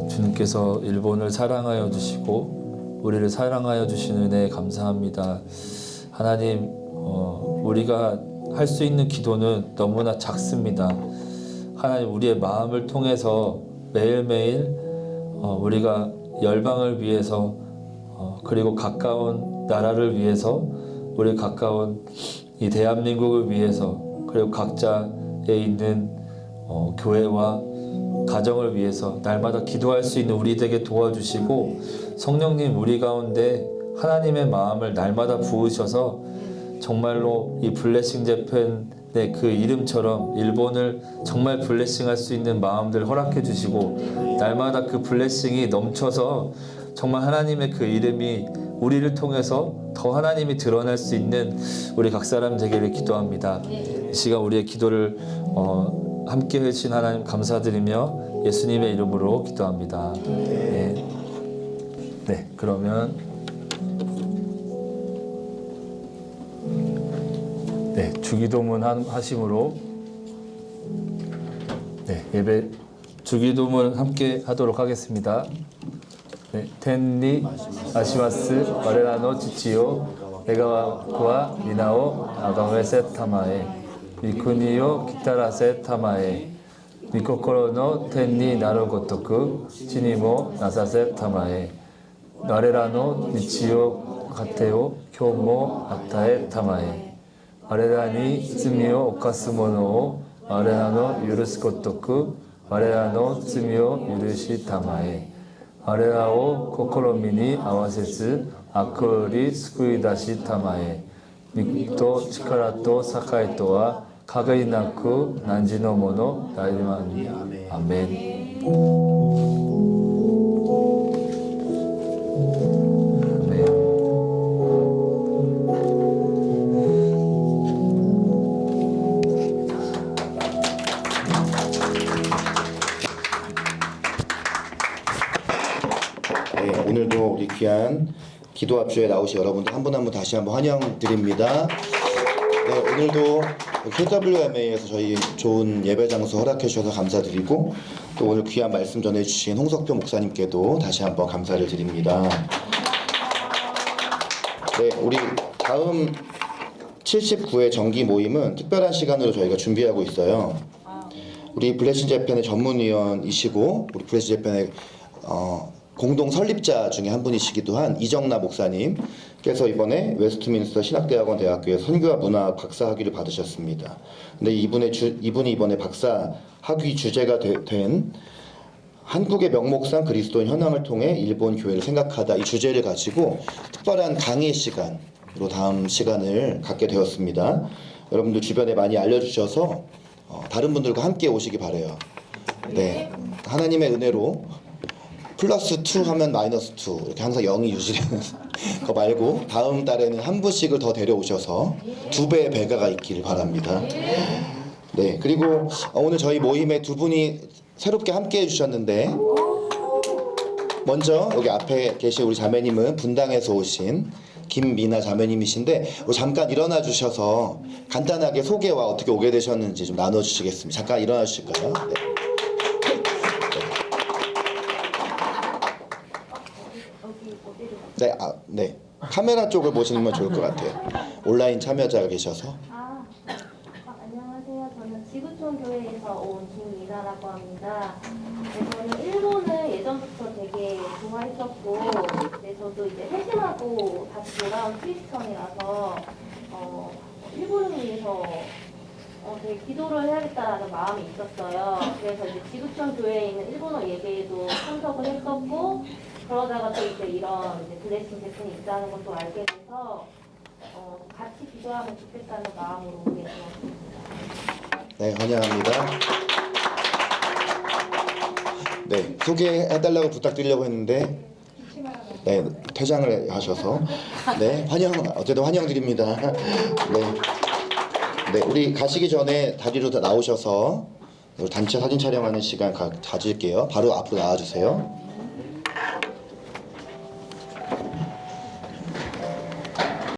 주님께서 일본을 사랑하여 주시고 우리를 사랑하여 주시는 은혜에 감사합니다. 하나님 우리가 할 수 있는 기도는 너무나 작습니다. 하나님 우리의 마음을 통해서 매일매일 우리가 열방을 위해서 그리고 가까운 나라를 위해서 우리 가까운 이 대한민국을 위해서 그리고 각자에 있는 교회와 가정을 위해서 날마다 기도할 수 있는 우리에게 도와주시고 성령님 우리 가운데 하나님의 마음을 날마다 부으셔서 정말로 이 블레싱 재팬의 그 이름처럼 일본을 정말 블레싱할 수 있는 마음들 허락해 주시고 날마다 그 블레싱이 넘쳐서 정말 하나님의 그 이름이 우리를 통해서 더 하나님이 드러날 수 있는 우리 각 사람 되기를 기도합니다. 이 시간 우리의 기도를 함께 해주신 하나님 감사드리며 예수님의 이름으로 기도합니다. 네, 그러면 네, 주기도문 하심으로 네, 예배 주기도문 함께 하도록 하겠습니다. 네, 텐니 아시마스 와레라노 지치요 에가와쿠와 미나오 아가메세 타마에 미쿠니요 키타라세 타마에 미코코로노 텐니 나로 고토쿠 치니모 나사세 타마에 와레라노 니치요 가테오 교모 아타에 타마에 와레라니 츠미오 오카스 모노我らの許すことく我らの罪を許したまえ我らを試みに合わせず悪より救い出したまえ肉と力と栄とは限りなく汝のもの大魔にアメン。 네, 오늘도 우리 귀한 기도 합주에 나오신 여러분들 한 분 한 분 다시 한번 환영드립니다. 네, 오늘도 KWMA에서 저희 좋은 예배 장소 허락해 주셔서 감사드리고 또 오늘 귀한 말씀 전해 주신 홍석표 목사님께도 다시 한번 감사를 드립니다. 네, 우리 다음 79회 정기 모임은 특별한 시간으로 저희가 준비하고 있어요. 우리 블레싱 재팬의 전문위원이시고 우리 블레싱 재팬의 공동 설립자 중에 한 분이시기도 한 이정나 목사님께서 이번에 웨스트민스터 신학대학원 대학교에 선교와 문화 박사 학위를 받으셨습니다. 근데 이분이 이번에 박사 학위 주제가 된 한국의 명목상 그리스도인 현황을 통해 일본 교회를 생각하다 이 주제를 가지고 특별한 강의 시간으로 다음 시간을 갖게 되었습니다. 여러분들 주변에 많이 알려주셔서 다른 분들과 함께 오시기 바라요. 네, 하나님의 은혜로 플러스 2 하면 마이너스 2 이렇게 항상 0이 유지되는 거 말고 다음 달에는 한 분씩을 더 데려오셔서 2배의 배가가 있기를 바랍니다. 네, 그리고 오늘 저희 모임에 두 분이 새롭게 함께 해주셨는데 먼저 여기 앞에 계신 우리 자매님은 분당에서 오신 김미나 자매님이신데 잠깐 일어나 주셔서 간단하게 소개와 어떻게 오게 되셨는지 좀 나눠주시겠습니다. 잠깐 일어나 주실까요? 네. 네, 네. 카메라 쪽을 보시면 좋을 것 같아요. 온라인 참여자가 계셔서. 안녕하세요. 저는 지구촌 교회에서 온 김미나라고 합니다. 네, 저는 일본을 예전부터 되게 좋아했었고, 네, 저도 이제 회심하고 다시 돌아온 크리스천이라서 일본을 위해서 되게 기도를 해야겠다라는 마음이 있었어요. 그래서 이제 지구촌 교회에 있는 일본어 예배에도 참석을 했었고, 그러다가 또 이제 이런 이제 블레싱 제품이 있다는 것도 알게 돼서 같이 기도하면 좋겠다는 마음으로 오게 되었습니다. 네, 환영합니다. 네, 소개해달라고 부탁드리려고 했는데 네, 퇴장을 하셔서 네, 어쨌든 환영드립니다. 네, 네, 우리 가시기 전에 다리로 다 나오셔서 단체 사진 촬영하는 시간 가질게요. 바로 앞으로 나와주세요.